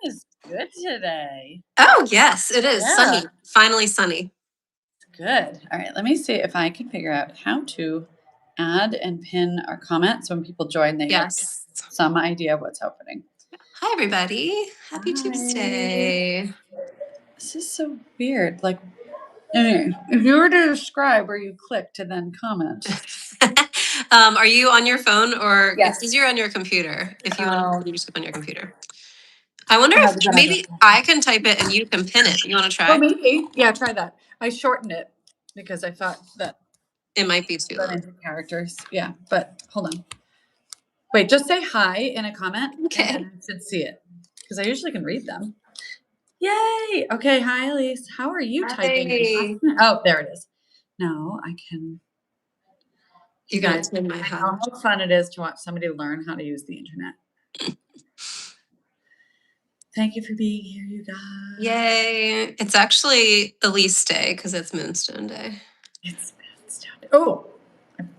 is good today. Oh, yes, it is. Yeah. Sunny. Finally sunny. Good. All right, let me see if I can figure out how to add and pin our comments. When people join, they have Yes. some idea of what's happening. Hi, everybody. Happy Hi. Tuesday. This is so weird. Like, anyway, if you were to describe where you click to then comment. Are you on your phone or Yes. it's easier on your computer if you want to just on your computer? I Oh, wonder if maybe I can type it and you can pin it. You want to try? Oh, maybe. Yeah, try that. I shortened it because I thought that it might be too long. into characters. Yeah, but hold on. Wait, just say hi in a comment. Okay. And I should see it because I usually can read them. Yay. Okay. Hi, Elise. How are you typing? Oh, there it is. No, I can. You guys, I know how fun it is to watch somebody learn how to use the internet. Thank you for being here, you guys. Yay. It's actually Elise Day because it's Moonstone Day. It's Moonstone Day. Oh,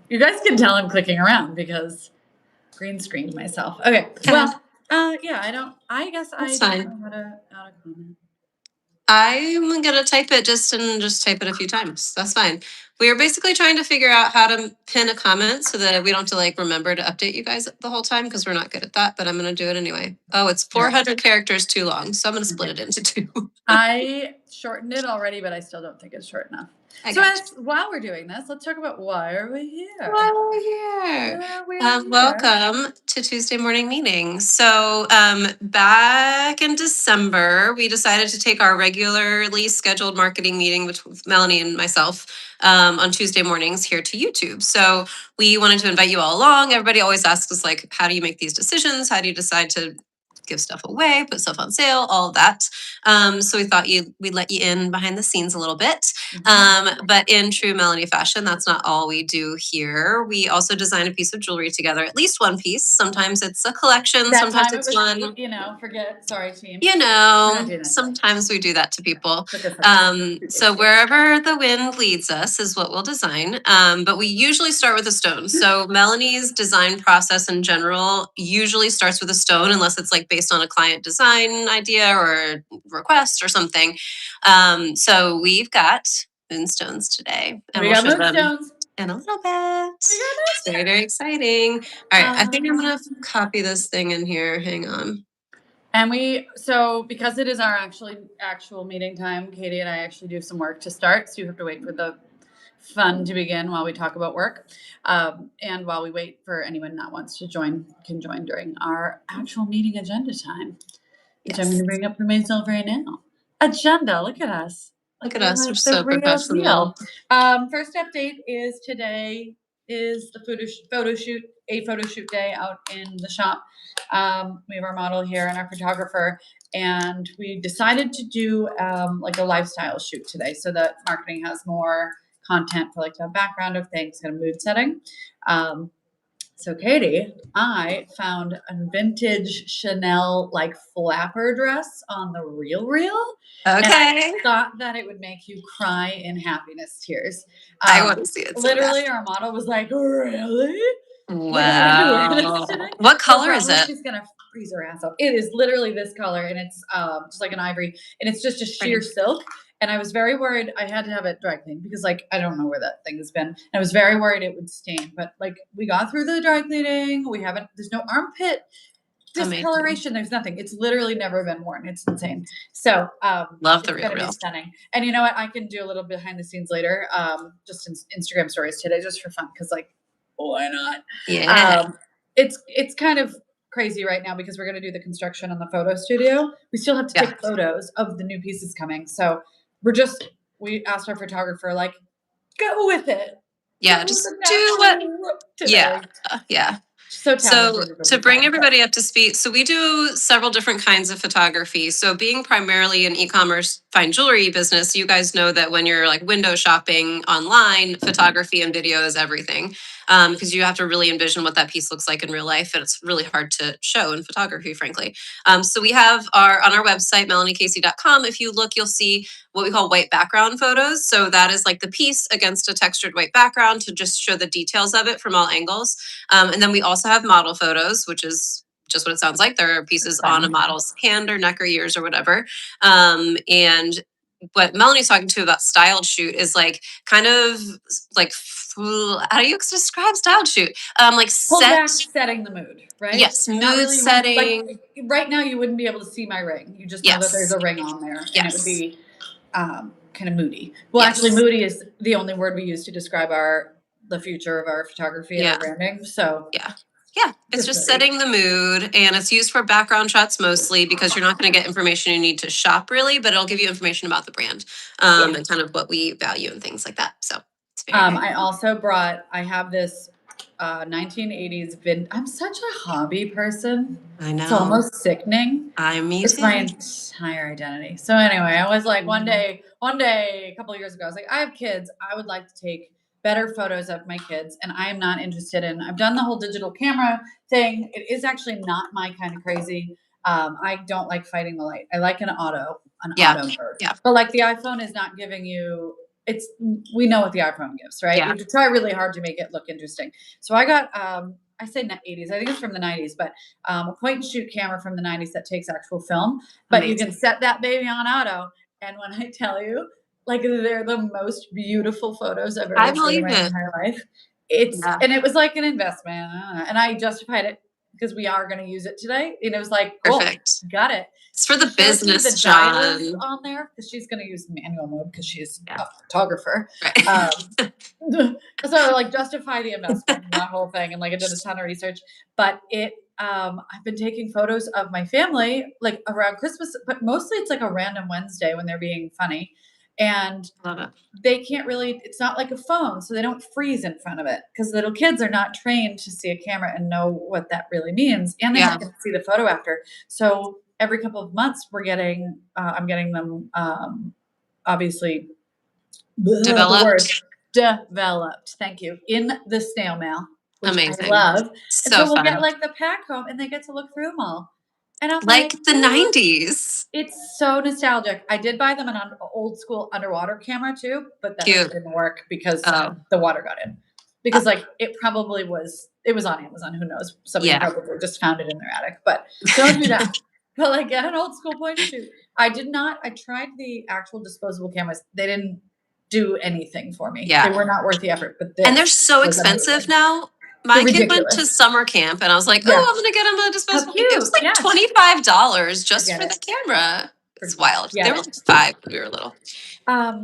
you guys can tell I'm clicking around because green screened myself. Okay. Well, yeah, I guess I don't know how to comment. I'm going to type it just type it a few times. That's fine. We are basically trying to figure out how to pin a comment so that we don't have to like remember to update you guys the whole time because we're not good at that, but I'm going to do it anyway. Oh, it's 400 characters too long. So I'm going to split it into 2. I shortened it already, but I still don't think it's short enough. While we're doing this, let's talk about why are we here? Welcome to Tuesday morning meetings. So back in December, we decided to take our regularly scheduled marketing meeting with Melanie and myself on Tuesday mornings here to YouTube. So we wanted to invite you all along. Everybody always asks us like, how do you make these decisions? How do you decide to give stuff away, put stuff on sale, all of that. So we thought we'd let you in behind the scenes a little bit. But in true Melanie fashion, that's not all we do here. We also design a piece of jewelry together, at least one piece. Sometimes it's a collection, sometimes it's one. Sorry, team. Sometimes we do that to people. So wherever the wind leads us is what we'll design. But we usually start with a stone. So Melanie's design process in general usually starts with a stone, unless it's like based on a client design idea or request or something. So we've got moonstones today, and we'll show them in a little bit. It's very, very exciting. All right, I think I'm gonna copy this thing in here. Hang on. And because it is our actual meeting time, Katie and I actually do some work to start. So you have to wait for the fun to begin while we talk about work. And while we wait for anyone that wants to join, can join during our actual meeting agenda time, which I'm going to bring up for myself right now. Agenda, look at us. Look at us, we're so professional. First update is today is the photo shoot day out in the shop. We have our model here and our photographer, and we decided to do like a lifestyle shoot today so that marketing has more content for like the background of things, kind of mood setting. So Katie, I found a vintage Chanel like flapper dress on the Real. Okay. And I thought that it would make you cry in happiness tears. I want to see it. Literally, our model was like, really? Wow. What color is it? She's gonna freeze her ass up. It is literally this color, and it's just like an ivory, and it's just a sheer silk. And I was very worried. I had to have it dry cleaned because like I don't know where that thing has been. And I was very worried it would stain. But like we got through the dry cleaning. There's no armpit discoloration. There's nothing. It's literally never been worn. It's insane. So love the Real. Stunning. And you know what? I can do a little behind the scenes later. Just in Instagram stories today, just for fun, because like why not? Yeah. It's kind of crazy right now because we're going to do the construction on the photo studio. We still have to take photos of the new pieces coming. So we asked our photographer, like, go with it. Yeah, just do what. Yeah. So to bring everybody up to speed, so we do several different kinds of photography. So being primarily an e-commerce fine jewelry business, you guys know that when you're like window shopping online, photography and video is everything. Because you have to really envision what that piece looks like in real life, and it's really hard to show in photography, frankly. So we have on our website, melaniecasey.com. If you look, you'll see what we call white background photos. So that is like the piece against a textured white background to just show the details of it from all angles. And then we also have model photos, which is just what it sounds like. There are pieces Fun. on a model's hand or neck or ears or whatever. And what Melanie's talking to about styled shoot is like kind of like how do you describe styled shoot? Like Pull back, set. setting the mood, right? Yes, Not mood really setting. like right now, you wouldn't be able to see my ring. You just know that there's Yes. a ring on there, and it would Yes. be kind of moody. Well, Yes. actually, moody is the only word we use to describe the future of our photography and Yeah. our branding. So yeah, it's just setting the mood, and it's used for background shots mostly because you're not going to get information you need to shop really, but it'll give you information about the brand and kind of what we value and things like that. So it's very I also I have this 1980s I'm such a hobby person. I know. It's almost sickening. Me It's too. my entire identity. So anyway, I was like, one day, a couple of years ago, I was like, I have kids. I would like to take better photos of my kids, and I am not interested in. I've done the whole digital camera thing. It is actually not my kind of crazy. I don't like fighting the light. I like an auto mode. Yeah. But like the iPhone is not giving you. We know what the iPhone gives, right? Yeah. You have to try really hard to make it look interesting. So I got I say 80s. I think it's from the 90s, but a point and shoot camera from the 90s that takes actual film. But you can set that baby on auto, and when I tell you, like they're the most beautiful photos I've ever seen in my entire life. And it was like an investment, and I justified it because we are going to use it today. And it was like, cool, perfect. Got it. It's for the business, the John. on there because she's going to use manual mode because she's a photographer. Right. So like justify the investment in that whole thing, and like I did a ton of research, but I've been taking photos of my family like around Christmas, but mostly it's like a random Wednesday when they're being funny, and Love it. they can't really. It's not like a phone, so they don't freeze in front of it because little kids are not trained to see a camera and know what that really means, and they have to see the photo after. So every couple of months, I'm getting them obviously developed. Thank you. In the snail mail, which amazing. I love. So, and so we'll fun. get like the pack home, and they get to look through them all. And I'm like the 90s. It's so nostalgic. I did buy them an old school underwater camera too, but that didn't work because the water got in. Because like it was on Amazon. Who knows? Somebody probably just found it in their attic. But don't do that. But like get an old school point and shoot. I tried the actual disposable cameras. They didn't do anything for me. They were not worth the effort. But and they're so expensive now. My kid went to summer camp, and I was like, "Oh, I'm gonna get him a disposable." It was like $25 just for the camera. It's wild. They were like 5 when we were little.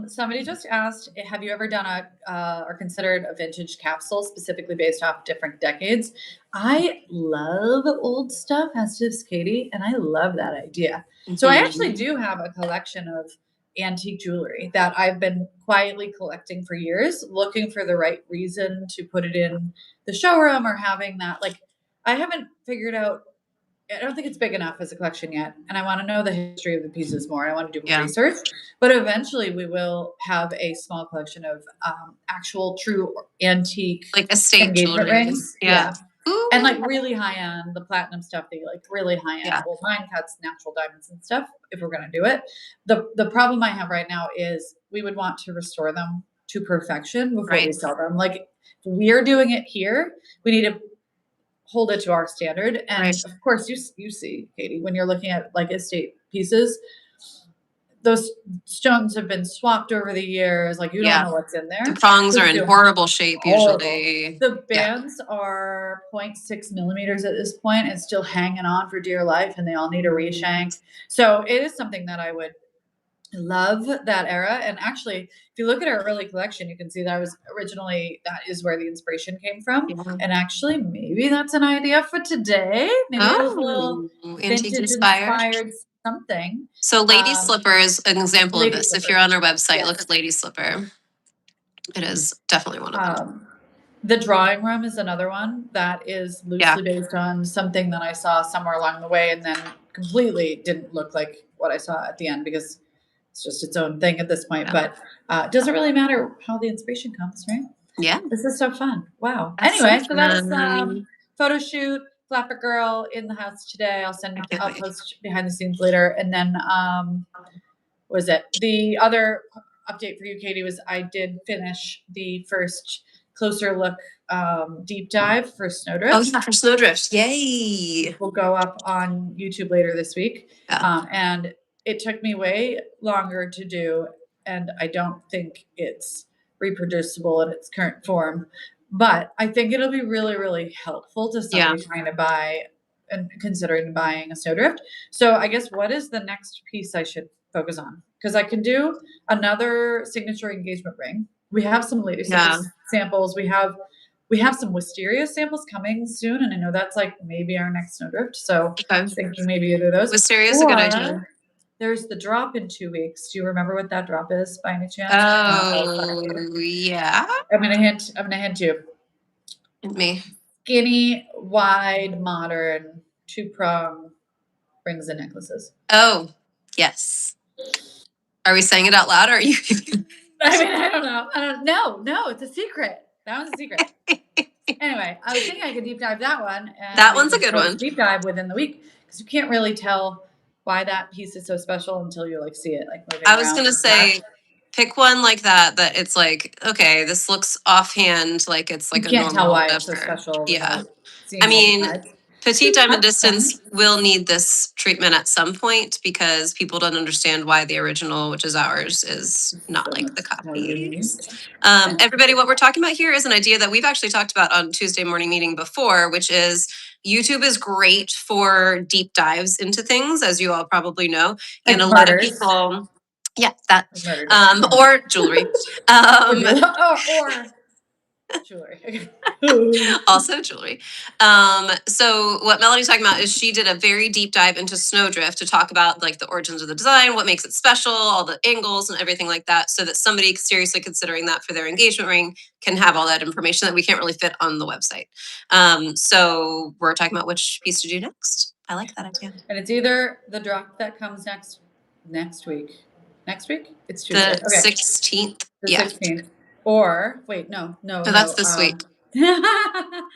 Somebody just asked, have you ever done or considered a vintage capsule specifically based off different decades? I love old stuff, as does Katie, and I love that idea. So I actually do have a collection of antique jewelry that I've been quietly collecting for years, looking for the right reason to put it in the showroom or having that. Like, I haven't figured out. I don't think it's big enough as a collection yet, and I want to know the history of the pieces more. I want to do more research, but eventually we will have a small collection of actual, true, antique, like estate engagement jewelry. rings. And like really high end, the platinum stuff. They like really high end gold mine cuts, natural diamonds and stuff. If we're gonna do it, the problem I have right now is we would want to restore them to perfection before we sell them. Like if we're doing it here, we need to hold it to our standard. And of course, you see, Katie, when you're looking at like estate pieces, those stones have been swapped over the years. Like you don't know what's in there. The prongs are in horrible shape usually. The bands are 0.6 millimeters at this point and still hanging on for dear life, and they all need a reshank. So it is something that I would love, that era. And actually, if you look at our early collection, you can see that is where the inspiration came from. And actually, maybe that's an idea for today. Maybe it was a little vintage inspired something. So Lady Slipper is an example of this. If you're on our website, look at Lady Slipper. It is definitely one of them. The drawing room is another one that is loosely based on something that I saw somewhere along the way and then completely didn't look like what I saw at the end because it's just its own thing at this point. But it doesn't really matter how the inspiration comes, right? Yeah. This is so fun. Wow. Anyway, so that's photo shoot. Flapper Girl in the house today. I'll post behind the scenes later. And then the other update for you, Katie, was I did finish the first closer look deep dive for Oh snowdrift. yeah, for snowdrift. Yay. Will go up on YouTube later this week. Yeah. And it took me way longer to do, and I don't think it's reproducible in its current form. But I think it'll be really, really helpful to somebody trying to buy and considering buying a snowdrift. So I guess what is the next piece I should focus on? Because I can do another signature engagement ring. We have some lady samples. We have some wisteria samples coming soon, and I know that's like maybe our next snowdrift. So thinking maybe either of those. Wisteria is a good idea. There's the drop in 2 weeks. Do you remember what that drop is by any chance? Oh yeah. I'm gonna hint you. And me. Skinny, wide, modern, 2-prong rings and necklaces. Oh, yes. Are we saying it out loud or are you? I mean, I don't know. No, it's a secret. That one's a secret. Anyway, I was thinking I could deep dive that one. And that one's a good one. Deep dive within the week because you can't really tell why that piece is so special until you like see it like moving. I was gonna say, pick one like that it's like, okay, this looks offhand like it's like you a can't normal tell why it's so special. Yeah. I mean, Petite Diamond Distance will need this treatment at some point because people don't understand why the original, which is ours, is not like the copies. Everybody, what we're talking about here is an idea that we've actually talked about on Tuesday morning meeting before, which is YouTube is great for deep dives into things, as you all probably know. Like and a lot of people, that, or jewelry. or jewelry. Also jewelry. So what Melody's talking about is she did a very deep dive into snowdrift to talk about like the origins of the design, what makes it special, all the angles and everything like that, so that somebody seriously considering that for their engagement ring can have all that information that we can't really fit on the website. So we're talking about which piece to do next. I like that idea. And it's either the drop that comes next week. Next week? It's Tuesday. The 16th. The 16th. Or wait, no. That's this week.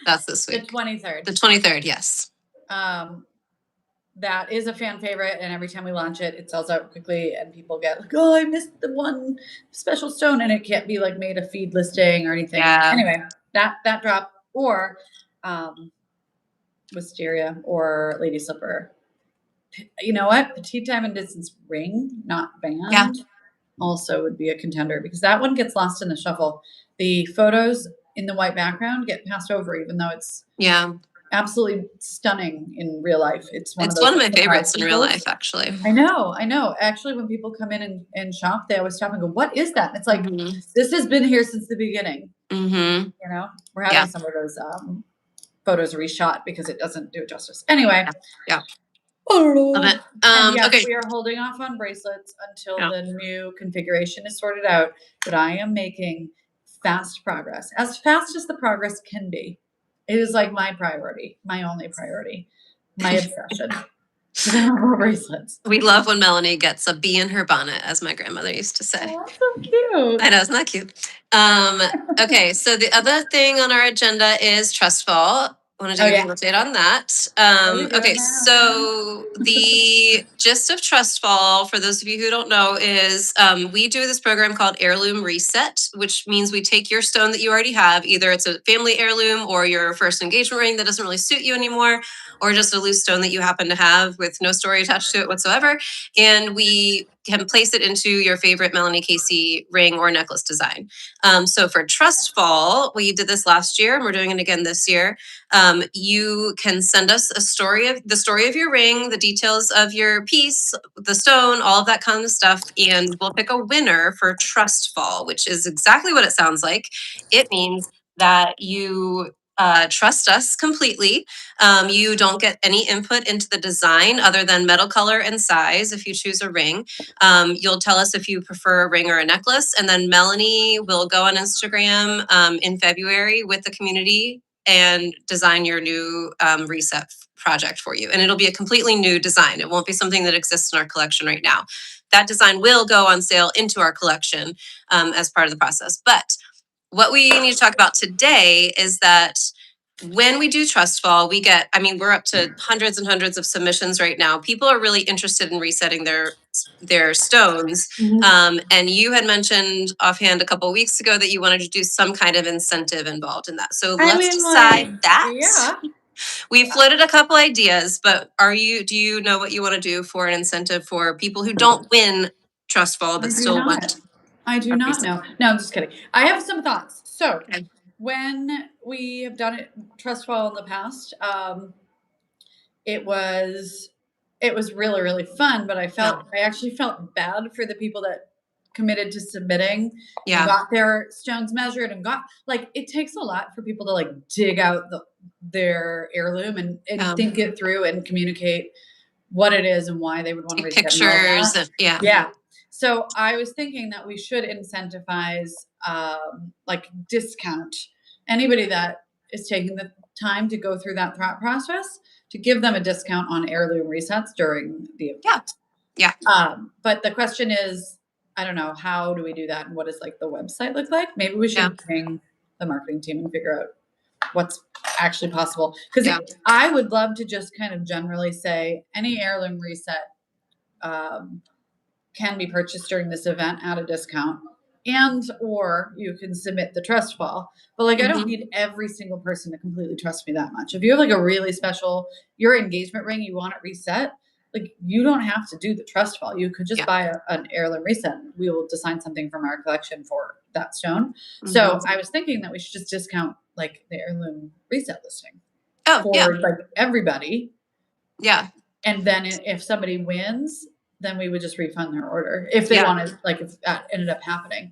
That's this week. The 23rd. The 23rd, yes. That is a fan favorite, and every time we launch it, it sells out quickly, and people get like, "Oh, I missed the one special stone," and it can't be like made a feed listing or anything. Yeah. Anyway, that drop or wisteria or lady slipper. You know what? Petite Diamond Distance ring, not band, also would be a contender because that one gets lost in the shuffle. The photos in the white background get passed over, even though it's absolutely stunning in real life. It's one of my favorites in real life, actually. I know. Actually, when people come in and shop, they always stop and go, "What is that?" And it's like, this has been here since the beginning. You know, we're having some of those photos reshot because it doesn't do it justice. Anyway. Love it. Yes, we are holding off on bracelets until the new configuration is sorted out, but I am making fast progress, as fast as the progress can be. It is like my priority, my only priority, my obsession. Bracelets. We love when Melanie gets a bee in her bonnet, as my grandmother used to say. Oh, that's so cute. I know, isn't that cute? Okay, so the other thing on our agenda is Trustfall. Want to do an update on that? Okay, so the gist of Trustfall, for those of you who don't know, is we do this program called Heirloom Reset, which means we take your stone that you already have, either it's a family heirloom or your first engagement ring that doesn't really suit you anymore, or just a loose stone that you happen to have with no story attached to it whatsoever, and we can place it into your favorite Melanie Casey ring or necklace design. So for Trustfall, we did this last year and we're doing it again this year. You can send us the story of your ring, the details of your piece, the stone, all of that kind of stuff, and we'll pick a winner for Trustfall, which is exactly what it sounds like. It means that you trust us completely. You don't get any input into the design other than metal color and size if you choose a ring. You'll tell us if you prefer a ring or a necklace, and then Melanie will go on Instagram in February with the community and design your new reset project for you. And it'll be a completely new design. It won't be something that exists in our collection right now. That design will go on sale into our collection as part of the process. But what we need to talk about today is that when we do Trustfall, we get, I mean, we're up to hundreds and hundreds of submissions right now. People are really interested in resetting their stones. And you had mentioned offhand a couple of weeks ago that you wanted to do some kind of incentive involved in that. So let's decide that. Yeah. We floated a couple ideas, but do you know what you want to do for an incentive for people who don't win Trustfall but still want? I do not know. No, I'm just kidding. I have some thoughts. So Okay. when we have done it Trustfall in the past, it was really, really fun, but I actually felt bad for the people that committed to submitting and got their stones measured and got, like, it takes a lot for people to like dig out their heirloom and think it through and communicate what it is and why they would want to read pictures. Yeah. So I was thinking that we should incentivize like discount anybody that is taking the time to go through that thought process, to give them a discount on heirloom resets during the event. Yeah. But the question is, I don't know, how do we do that? And what does like the website look like? Maybe we should bring the marketing team and figure out what's actually possible. Because I would love to just kind of generally say any heirloom reset can be purchased during this event at a discount, and or you can submit the Trustfall. But like, I don't need every single person to completely trust me that much. If you have like a really special, your engagement ring, you want it reset, like you don't have to do the Trustfall. You could just buy an heirloom reset. We will design something from our collection for that stone. So I was thinking that we should just discount like the heirloom reset listing for like everybody. Yeah. And then if somebody wins, then we would just refund their order if they wanted, like if that ended up happening.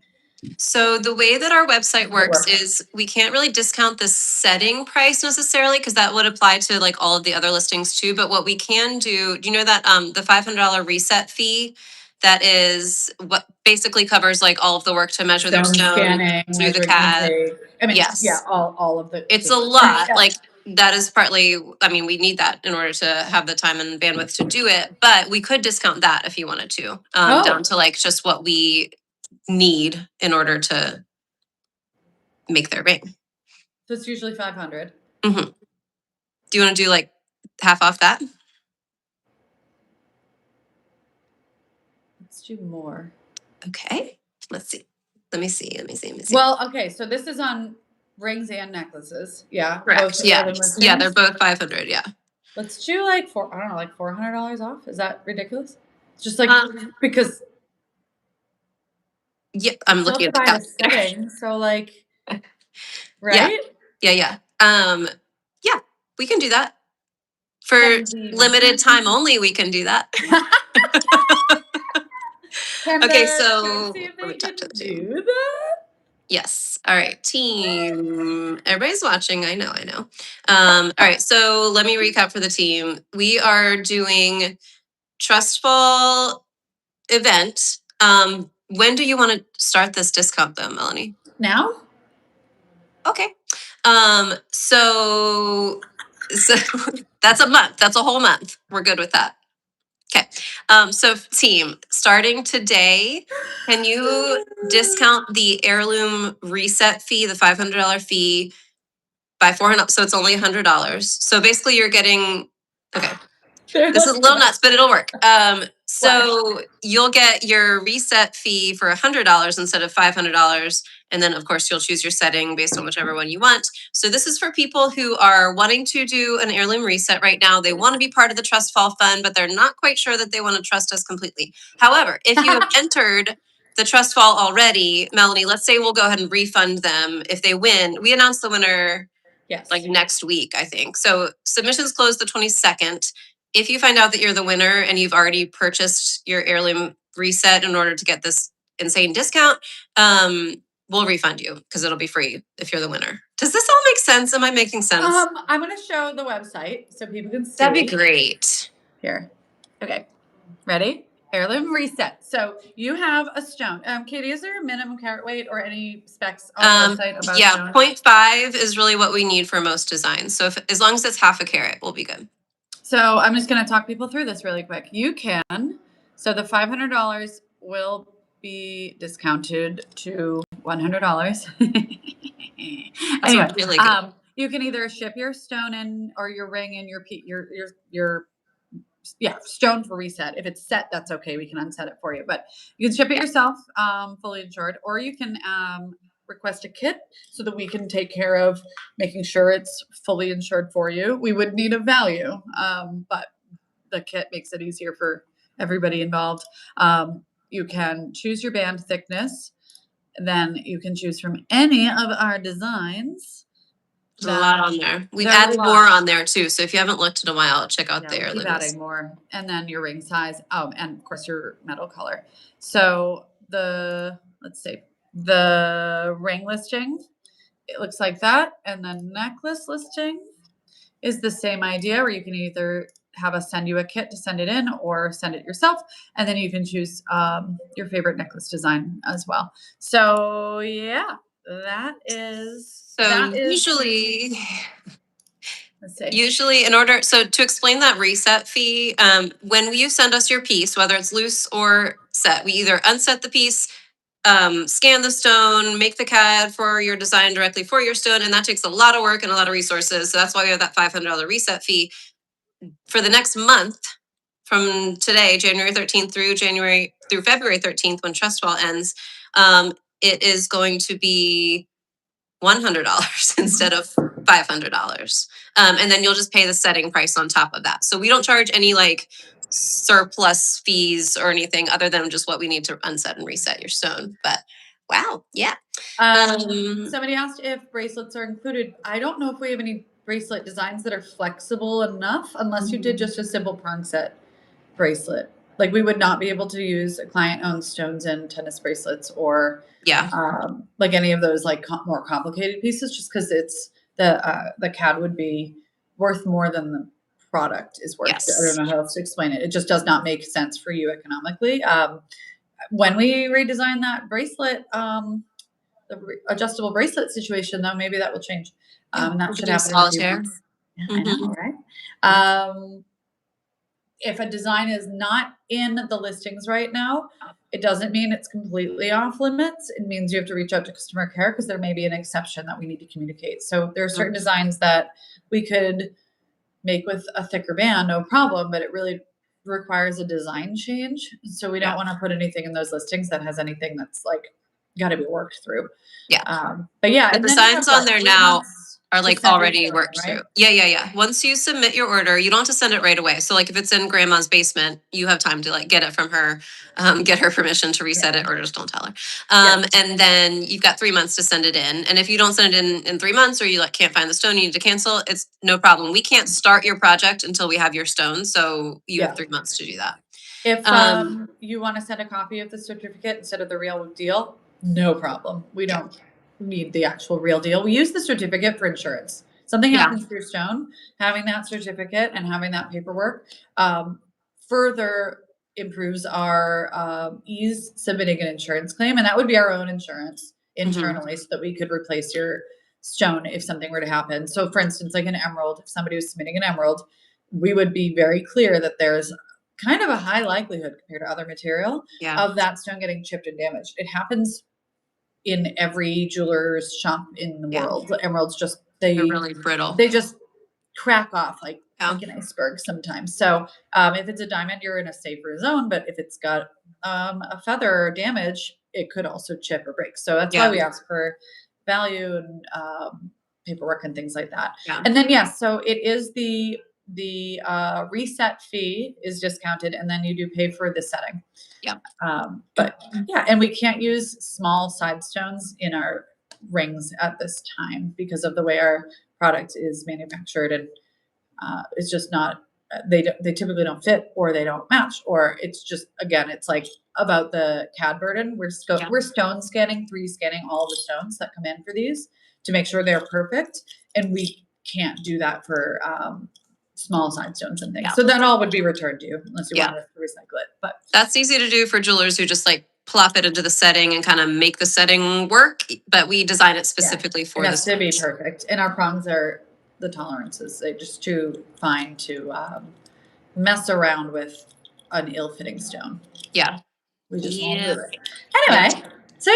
So the way that our website works is we can't really discount the setting price necessarily, because that would apply to like all of the other listings too. But what we can do you know that the $500 reset fee, that is what basically covers like all of the work to measure their stone, scanning, do the CAD. I mean, all of the. It's a lot. Like that is partly, I mean, we need that in order to have the time and bandwidth to do it, but we could discount that if you wanted to, down to like just what we need in order to make their ring. So it's usually $500. Do you want to do like half off that? Let's do more. Okay. Let's see. Let me see. Well, okay. So this is on rings and necklaces. Yeah. Correct. Yeah, they're both 500. Yeah. Let's do like like $400 off. Is that ridiculous? It's just like because. Yeah, I'm looking at the setting. So like, right? Yeah. Yeah, we can do that for limited time only. We can do that. Okay, so let me talk to the team. Do that? Yes. All right, team. Everybody's watching. I know. All right, so let me recap for the team. We are doing Trustfall event. When do you want to start this discount though, Melanie? Now? Okay. So that's a month. That's a whole month. We're good with that. Okay. So team, starting today, can you discount the heirloom reset fee, the $500 fee, by $400? So it's only $100. So basically you're getting, okay. This is a little nuts, but it'll work. So you'll get your reset fee for $100 instead of $500. And then of course you'll choose your setting based on whichever one you want. So this is for people who are wanting to do an heirloom reset right now. They want to be part of the Trustfall Fund, but they're not quite sure that they want to trust us completely. However, if you have entered the Trustfall already, Melanie, let's say we'll go ahead and refund them if they win. We announce the winner like next week, I think. So submissions close the 22nd. If you find out that you're the winner and you've already purchased your heirloom reset in order to get this insane discount, we'll refund you because it'll be free if you're the winner. Does this all make sense? Am I making sense? I'm going to show the website so people can see. That'd be great. Here. Okay. Ready? Heirloom reset. So you have a stone. Katie, is there a minimum carat weight or any specs on the website about stone? 0.5 is really what we need for most designs. So as long as it's half a carat, we'll be good. So I'm just going to talk people through this really quick. You can. So the $500 will be discounted to $100. Anyway, really good. You can either ship your stone in or your ring and your stone for reset. If it's set, that's okay. We can unset it for you, but you can ship it yourself, fully insured, or you can request a kit so that we can take care of making sure it's fully insured for you. We would need a value, but the kit makes it easier for everybody involved. You can choose your band thickness. Then you can choose from any of our designs. There's a lot on there. We've There's a added lot. more on there too. So if you haven't looked in a while, check out Yeah, there. we keep adding more. And then your ring size. Oh, and of course your metal color. So let's see, the ring listing, it looks like that. And the necklace listing is the same idea, where you can either have us send you a kit to send it in or send it yourself. And then you can choose your favorite necklace design as well. So yeah, that is usually, let's see. Usually so to explain that reset fee, when you send us your piece, whether it's loose or set, we either unset the piece, scan the stone, make the CAD for your design directly for your stone. And that takes a lot of work and a lot of resources. So that's why we have that $500 reset fee. For the next month, from today, January 13th through February 13th, when Trustfall ends, it is going to be $100 instead of $500. And then you'll just pay the setting price on top of that. So we don't charge any like surplus fees or anything other than just what we need to unset and reset your stone. But wow, yeah. Somebody asked if bracelets are included. I don't know if we have any bracelet designs that are flexible enough, unless you did just a simple prong set bracelet. Like, we would not be able to use a client-owned stones and tennis bracelets, or like any of those like more complicated pieces, just because it's the CAD would be worth more than the product is worth. Yes. I don't know how else to explain it. It just does not make sense for you economically. When we redesign that bracelet, the adjustable bracelet situation, though, maybe that will change. And that should happen in a few months. Yeah, I know, right? If a design is not in the listings right now, it doesn't mean it's completely off limits. It means you have to reach out to customer care, because there may be an exception that we need to communicate. So there are certain designs that we could make with a thicker band, no problem, but it really requires a design change. So we don't want to put anything in those listings that has anything that's like got to be worked through. Yeah. But yeah, the designs on there now are like already worked through. Yeah. Once you submit your order, you don't have to send it right away. So like if it's in grandma's basement, you have time to like get it from her, get her permission to reset it, or just don't tell her. And then you've got 3 months to send it in. And if you don't send it in 3 months, or you like can't find the stone, you need to cancel, it's no problem. We can't start your project until we have your stone. So you have 3 months to do that. If you want to send a copy of the certificate instead of the real deal, no problem. We don't need the actual real deal. We use the certificate for insurance. Something happens to your stone, having that certificate and having that paperwork further improves our ease submitting an insurance claim. And that would be our own insurance internally, so that we could replace your stone if something were to happen. So for instance, like an emerald, if somebody was submitting an emerald, we would be very clear that there's kind of a high likelihood compared to other material of that stone getting chipped and damaged. It happens in every jeweler's shop in the world. Emeralds they're really brittle. They just crack off like an iceberg sometimes. So if it's a diamond, you're in a safer zone. But if it's got a feather or damage, it could also chip or break. So that's why we ask for value and paperwork and things like that. And then so it is the reset fee is discounted, and then you do pay for the setting. But and we can't use small side stones in our rings at this time because of the way our product is manufactured, and it's just not. They typically don't fit, or they don't match, or it's just, again, it's like about the CAD burden. We're stone scanning, 3D scanning all the stones that come in for these to make sure they're perfect, and we can't do that for small side stones and things. So that all would be returned to you unless you wanted us to recycle it. But that's easy to do for jewelers who just like plop it into the setting and kind of make the setting work. But we design it specifically for this. It has to be perfect. And our prongs are the tolerances. They're just too fine to mess around with an ill-fitting stone. Yeah. We just won't do it. Anyway, so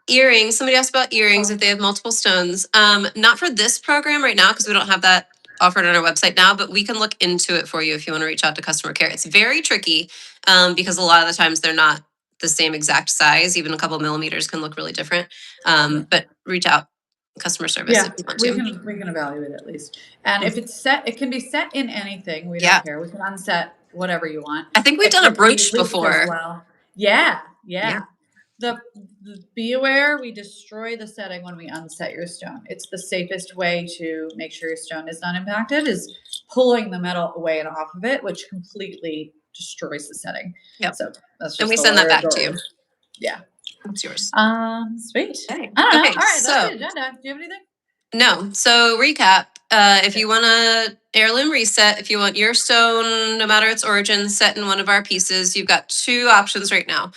earrings. Somebody asked about earrings if they have multiple stones. Not for this program right now because we don't have that offered on our website now, but we can look into it for you if you want to reach out to customer care. It's very tricky because a lot of the times they're not the same exact size. Even a couple millimeters can look really different. But reach out customer service if you want to. We can evaluate at least. And if it's set, it can be set in anything. We Yeah. don't care. We can unset whatever you want. I think we've done a brooch before. Well. Yeah. Be aware, we destroy the setting when we unset your stone. It's the safest way to make sure your stone is not impacted is pulling the metal away and off of it, which completely destroys the setting. Yep. So that's just and we send that back to you. Yeah. It's yours. Sweet. Okay. I don't know. Okay, All right, so, that's the agenda. Do you have anything? No. So recap, if you want a heirloom reset, if you want your stone, no matter its origin, set in one of our pieces, you've got two options right now.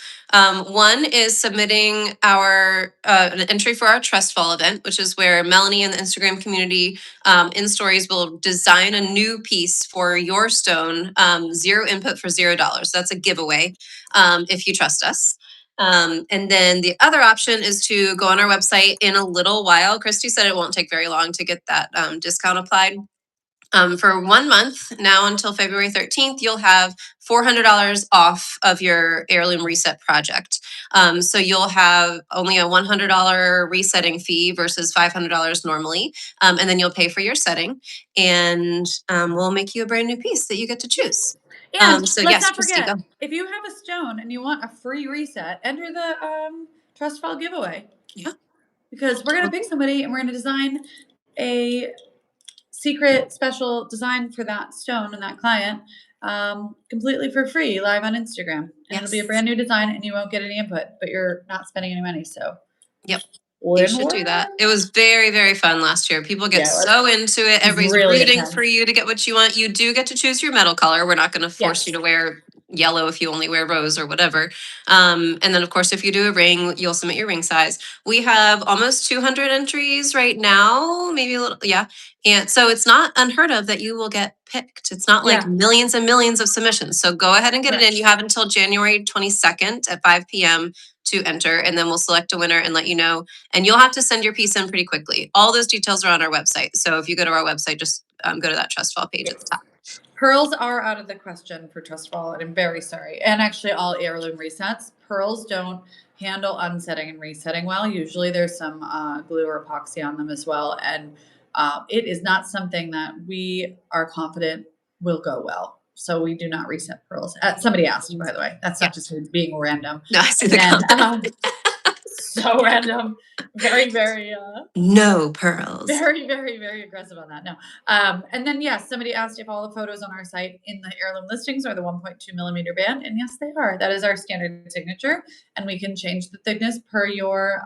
One is submitting our an entry for our Trustfall event, which is where Melanie and the Instagram community in stories will design a new piece for your stone, zero input for $0. That's a giveaway if you trust us. And then the other option is to go on our website in a little while. Christy said it won't take very long to get that discount applied. For 1 month now until February 13th, you'll have $400 off of your heirloom reset project. So you'll have only a $100 resetting fee versus $500 normally. And then you'll pay for your setting and we'll make you a brand new piece that you get to choose. And so let's yes, not Christy, forget, go. if you have a stone and you want a free reset, enter the Trustfall giveaway. Yeah. Because we're going to pick somebody and we're going to design a secret special design for that stone and that client completely for free live on Instagram. And it'll be a brand new design and you won't get any input, but you're not spending any money. So yep. You should do that. It was very, very fun last year. People get so into it. Everybody's really rooting intense. for you to get what you want. You do get to choose your metal color. We're not going to force you to wear yellow if you only wear rose or whatever. And then, of course, if you do a ring, you'll submit your ring size. We have almost 200 entries right now, maybe a little. Yeah. And so it's not unheard of that you will get picked. It's not like millions and millions of submissions. So go ahead and get it in. You have until January 22nd at 5 p.m. to enter, and then we'll select a winner and let you know. And you'll have to send your piece in pretty quickly. All those details are on our website. So if you go to our website, just go to that Trustfall page at the top. Pearls are out of the question for Trustfall, and I'm very sorry. And actually all heirloom resets, pearls don't handle unsetting and resetting well. Usually there's some glue or epoxy on them as well. And it is not something that we are confident will go well. So we do not reset pearls. Somebody asked, by the way. That's not just being random. No, I see the comment. So random. Very, very no pearls. Very, very, very aggressive on that. No. And then yes, somebody asked if all the photos on our site in the heirloom listings are the 1.2 millimeter band. And yes, they are. That is our standard signature. And we can change the thickness per your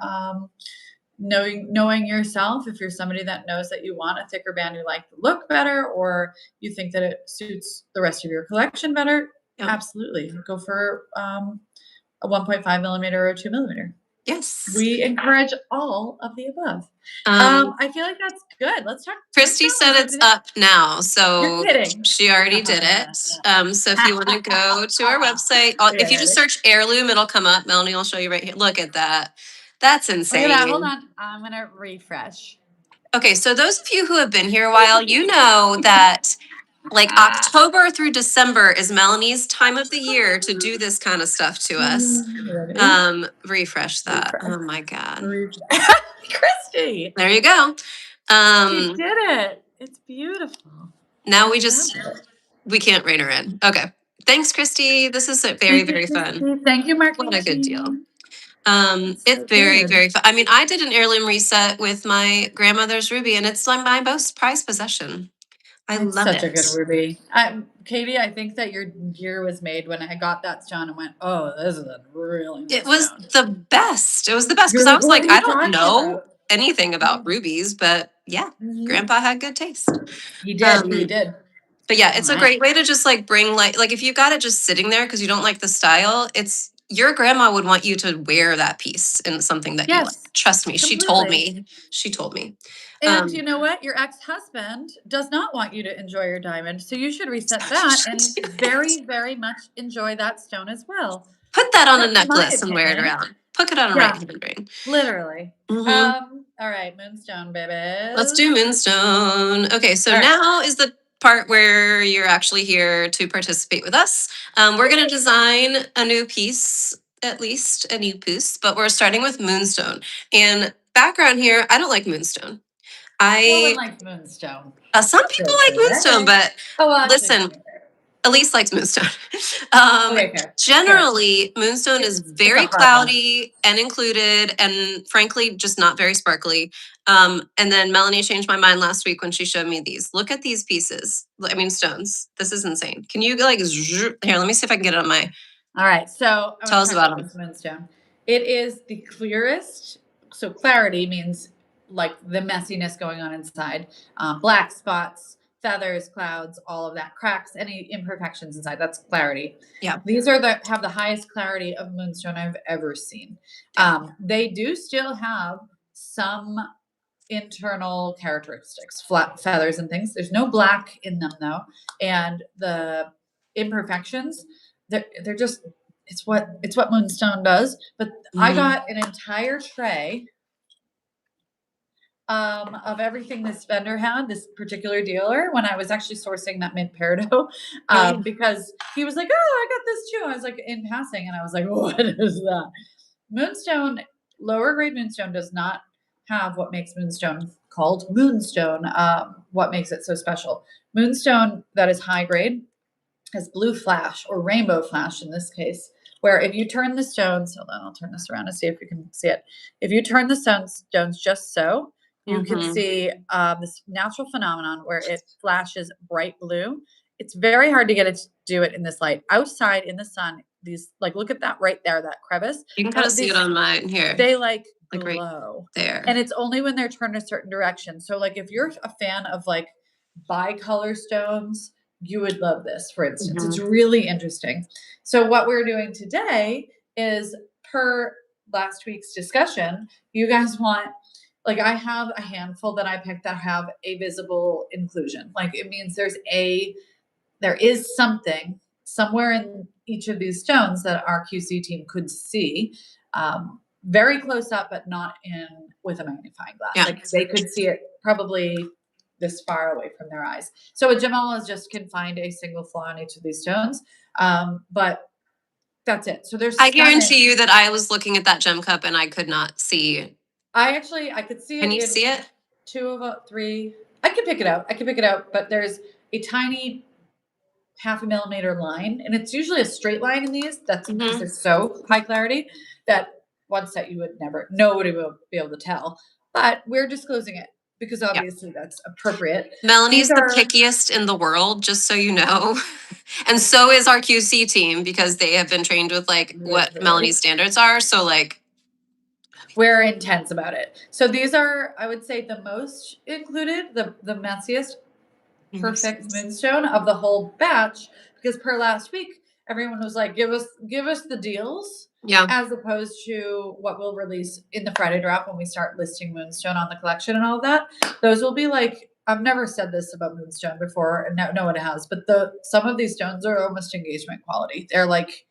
knowing yourself. If you're somebody that knows that you want a thicker band, you like the look better, or you think that it suits the rest of your collection better, absolutely go for a 1.5 millimeter or 2 millimeter. Yes. We encourage all of the above. I feel like that's good. Let's talk. Christy said it's up now. So she already did it. So if you want to go to our website, if you just search heirloom, it'll come up. Melanie will show you right here. Look at that. That's insane. Look at that. Hold on. I'm going to refresh. Okay. So those of you who have been here a while, you know that like October through December is Melanie's time of the year to do this kind of stuff to us. Refresh that. Oh my God. Christy. There you go. She did it. It's beautiful. Now we can't rein her in. Okay. Thanks, Christy. This is very, very fun. Thank you, Mark. What a good deal. It's very, very fun. I mean, I did an heirloom reset with my grandmother's ruby, and it's like my most prized possession. I love it. Such a good ruby. Katie, I think that your gear was made when I got that stone and went, oh, this is a really nice It was stone. the best. It was the best because I was like, I don't know anything about rubies, but yeah, Grandpa had good taste. He did. He did. But yeah, it's a great way to just like bring like if you got it just sitting there because you don't like the style, it's your grandma would want you to wear that piece in something that you like. Trust me, she told me. She told me. And you know what? Your ex-husband does not want you to enjoy your diamond. So you should reset that and very, very much enjoy that stone as well. Put that on a necklace and wear it around. Put it on a Yeah. right-hand ring. Literally. Mhm. All right, Moonstone, baby. Let's do Moonstone. Okay, so All right. now is the part where you're actually here to participate with us. We're going to design a new piece, at least a new piece, but we're starting with Moonstone. And background here, I don't like Moonstone. No one likes Moonstone. Some people like Moonstone, but Oh, well, actually, listen, okay. Elise likes Moonstone. Okay, fair. Generally, Moonstone is It's a very hard one. cloudy and included, and frankly, just not very sparkly. And then Melanie changed my mind last week when she showed me these. Look at these pieces. I mean, stones. This is insane. Can you like here? Let me see if I can get it on my. All right, so I Tell want us to talk about about this Moonstone. It is the clearest. So clarity means like the messiness going on inside, black spots, feathers, clouds, all of that, cracks, any imperfections inside. That's clarity. Yeah. These are have the highest clarity of Moonstone I've ever seen. They do still have some internal characteristics, flat feathers and things. There's no black in them though, and the imperfections, they're just it's what Moonstone does. But I got an entire tray of everything this vendor had, this particular dealer, when I was actually sourcing that mint peridot, because he was like, "Oh, I got this too." I was like in passing, and I was like, "What is that?" Moonstone, lower grade Moonstone, does not have what makes Moonstone called Moonstone. What makes it so special? Moonstone that is high grade has blue flash or rainbow flash in this case, where if you turn the stones, hold on, I'll turn this around to see if you can see it. If you turn the stones just so, you can see this natural phenomenon where it flashes bright blue. It's very hard to get it to do it in this light. Outside in the sun, these like look at that right there, that crevice. You can kind of see it on mine here. They like right glow. there. And it's only when they're turned a certain direction. So like if you're a fan of like bicolor stones, you would love this, for instance. It's really interesting. So what we're doing today is, per last week's discussion, you guys want, like I have a handful that I picked that have a visible inclusion. Like it means there is something somewhere in each of these stones that our QC team could see, very close up, but not in with a magnifying glass. Yeah. Like they could see it probably this far away from their eyes. So a gemologist can find a single flaw in each of these stones, but that's it. So there's. I guarantee you that I was looking at that gem cup and I could not see. I could see it. Can you see it? 2 of 3. I can pick it out. But there's a tiny half a millimeter line, and it's usually a straight line in these. That's because they're so high clarity that one set nobody will be able to tell. But we're disclosing it because obviously that's appropriate. Melanie's the pickiest in the world, just so you know. And so is our QC team, because they have been trained with like what Melanie's standards are. So like we're intense about it. So these are, I would say, the most included, the messiest, perfect Moonstone of the whole batch, because per last week, everyone was like, give us the deals. Yeah. As opposed to what we'll release in the Friday drop when we start listing Moonstone on the collection and all of that. Those will be like, I've never said this about Moonstone before, and no one has, but some of these stones are almost engagement quality. They're like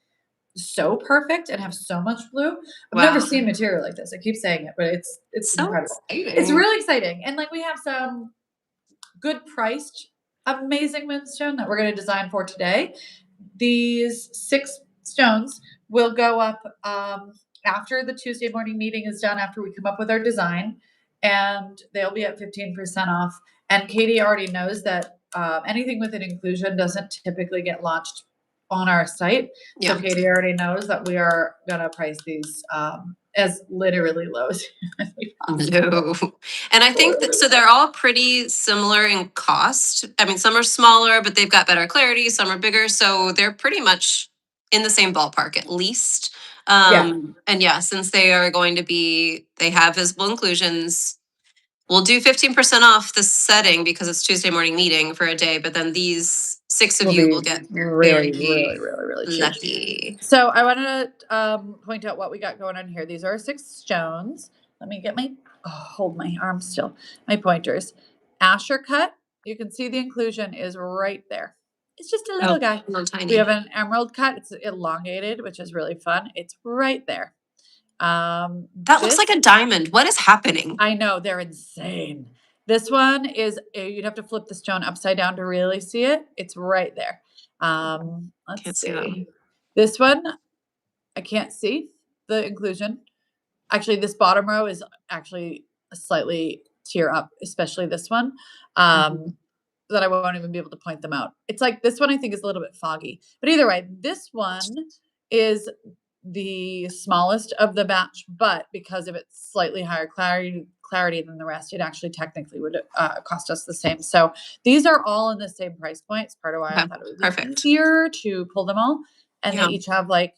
so perfect and have so much blue. I've never seen material like this. I keep saying it, but it's so incredible. Exciting. It's really exciting. And like we have some good priced, amazing Moonstone that we're going to design for today. These 6 stones will go up after the Tuesday morning meeting is done, after we come up with our design, and they'll be at 15% off. And Katie already knows that anything with an inclusion doesn't typically get launched on our site. Yeah. So Katie already knows that we are going to price these as literally low as no. And I think that, so they're all pretty similar in cost. I mean, some are smaller, but they've got better clarity. Some are bigger. So they're pretty much in the same ballpark at least. And since they are going to be, they have visible inclusions, we'll do 15% off the setting because it's Tuesday morning meeting for a day, but then these 6 of you will get really lucky. So I wanted to point out what we got going on here. These are 6 stones. Let me get hold my arm still. My pointers. Asher cut. You can see the inclusion is right there. It's just a little guy. Little tiny. We have an emerald cut. It's elongated, which is really fun. It's right there. That looks like This, a diamond. What is happening? I know, they're insane. This one is, you'd have to flip the stone upside down to really see it. It's right there. Let's Can't see that one. see. This one, I can't see the inclusion. Actually, this bottom row is actually a slightly tier up, especially this one. That I won't even be able to point them out. It's like this one I think is a little bit foggy. But either way, this one is the smallest of the batch, but because of its slightly higher clarity than the rest, it actually technically would cost us the same. So these are all in the same price point. It's part of why I Okay, thought it would be perfect. easier to pull them all. And they Yeah. each have like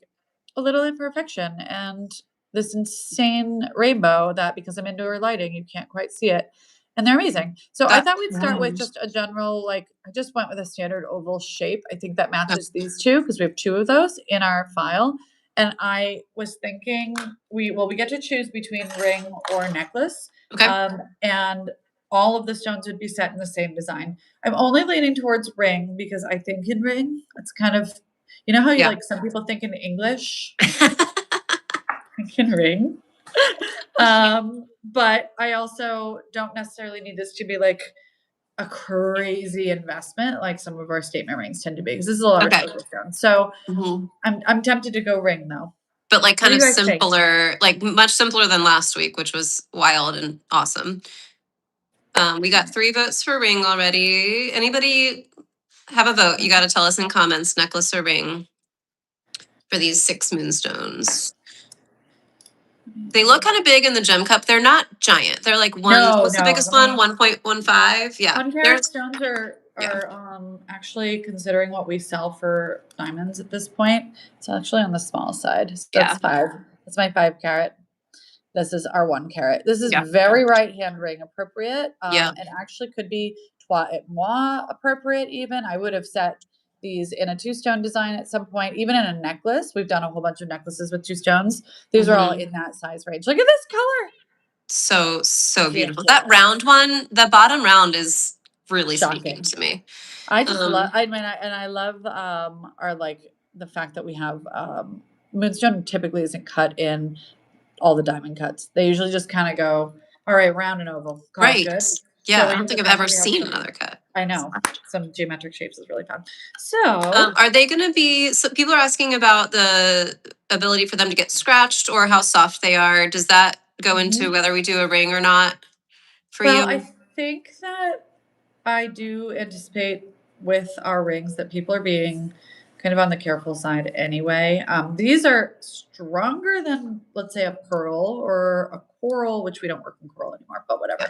a little imperfection and this insane rainbow that because I'm indoor lighting, you can't quite see it. And they're amazing. So I That- thought we'd start with Nice. just a general, like, I just went with a standard oval shape. I think that matches these two because we have two of those in our file. And I was thinking we get to choose between ring or necklace. Okay. And all of the stones would be set in the same design. I'm only leaning towards ring because I think in ring, it's kind of, you know how you Yeah. like some people think in English, think in ring. But I also don't necessarily need this to be like a crazy investment like some of our statement rings tend to be because this is a lot Okay. of focus stones. So Mhm. I'm tempted to go ring though. But like What kind do of you guys think? simpler, like much simpler than last week, which was wild and awesome. We got 3 votes for ring already. Anybody have a vote? You got to tell us in comments, necklace or ring for these 6 moonstones. They look kind of big in the gem cup. They're not giant. They're like one. No, What's the no, biggest let one? me- 1.15. Yeah. 1 carat There's stones are Yeah. actually considering what we sell for diamonds at this point. It's actually on the small side. So Yeah. that's 5. That's my 5 carat. This is our 1 carat. This is Yeah. very right hand ring appropriate. Yeah. And actually could be trois et moi appropriate even. I would have set these in a 2 stone design at some point, even in a necklace. We've done a whole bunch of necklaces with 2 stones. These are all in that size range. Look at this color. So beautiful. Yeah. That round one, the bottom round is really Shocking speaking to me. I just love, I mean, I love our like the fact that we have Moonstone typically isn't cut in all the diamond cuts. They usually just kind of go, all right, round and oval. Call it Right. good. Yeah, So I don't think I've ever seen another cut. I know some geometric shapes is really fun. So are they going to be? So people are asking about the ability for them to get scratched or how soft they are. Does that go into whether we do a ring or not for you? I think that I do anticipate with our rings that people are being kind of on the careful side anyway. These are stronger than, let's say, a pearl or a coral, which we don't work in coral anymore, but whatever.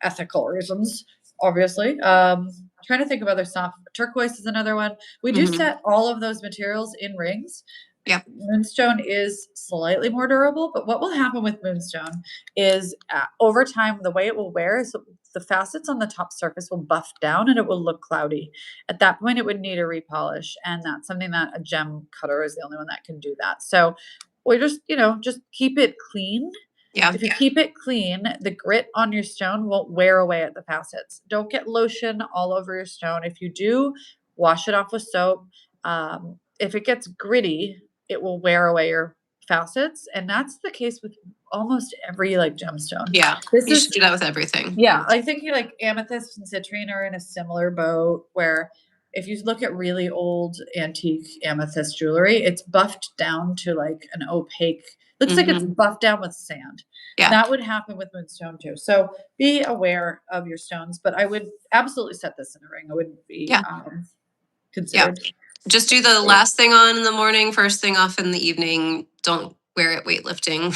Ethical reasons, obviously. Trying to think of other soft. Turquoise is another one. We do set all of those materials in rings. Yeah. Moonstone is slightly more durable, but what will happen with Moonstone is over time, the way it will wear is the facets on the top surface will buff down and it will look cloudy. At that point, it would need a repolish. And that's something that a gem cutter is the only one that can do that. So we just, just keep it clean. Yeah. If you keep it clean, the grit on your stone won't wear away at the facets. Don't get lotion all over your stone. If you do, wash it off with soap. If it gets gritty, it will wear away your facets. And that's the case with almost every like gemstone. Yeah. You should do that with everything. Yeah. I think you like amethyst and citrine are in a similar boat where if you look at really old antique amethyst jewelry, it's buffed down to like an opaque, looks like it's buffed down with sand. Yeah. That would happen with Moonstone too. So be aware of your stones, but I would absolutely set this in a ring. I wouldn't be considered. Yeah. Just do the last thing on in the morning, first thing off in the evening. Don't wear it weightlifting.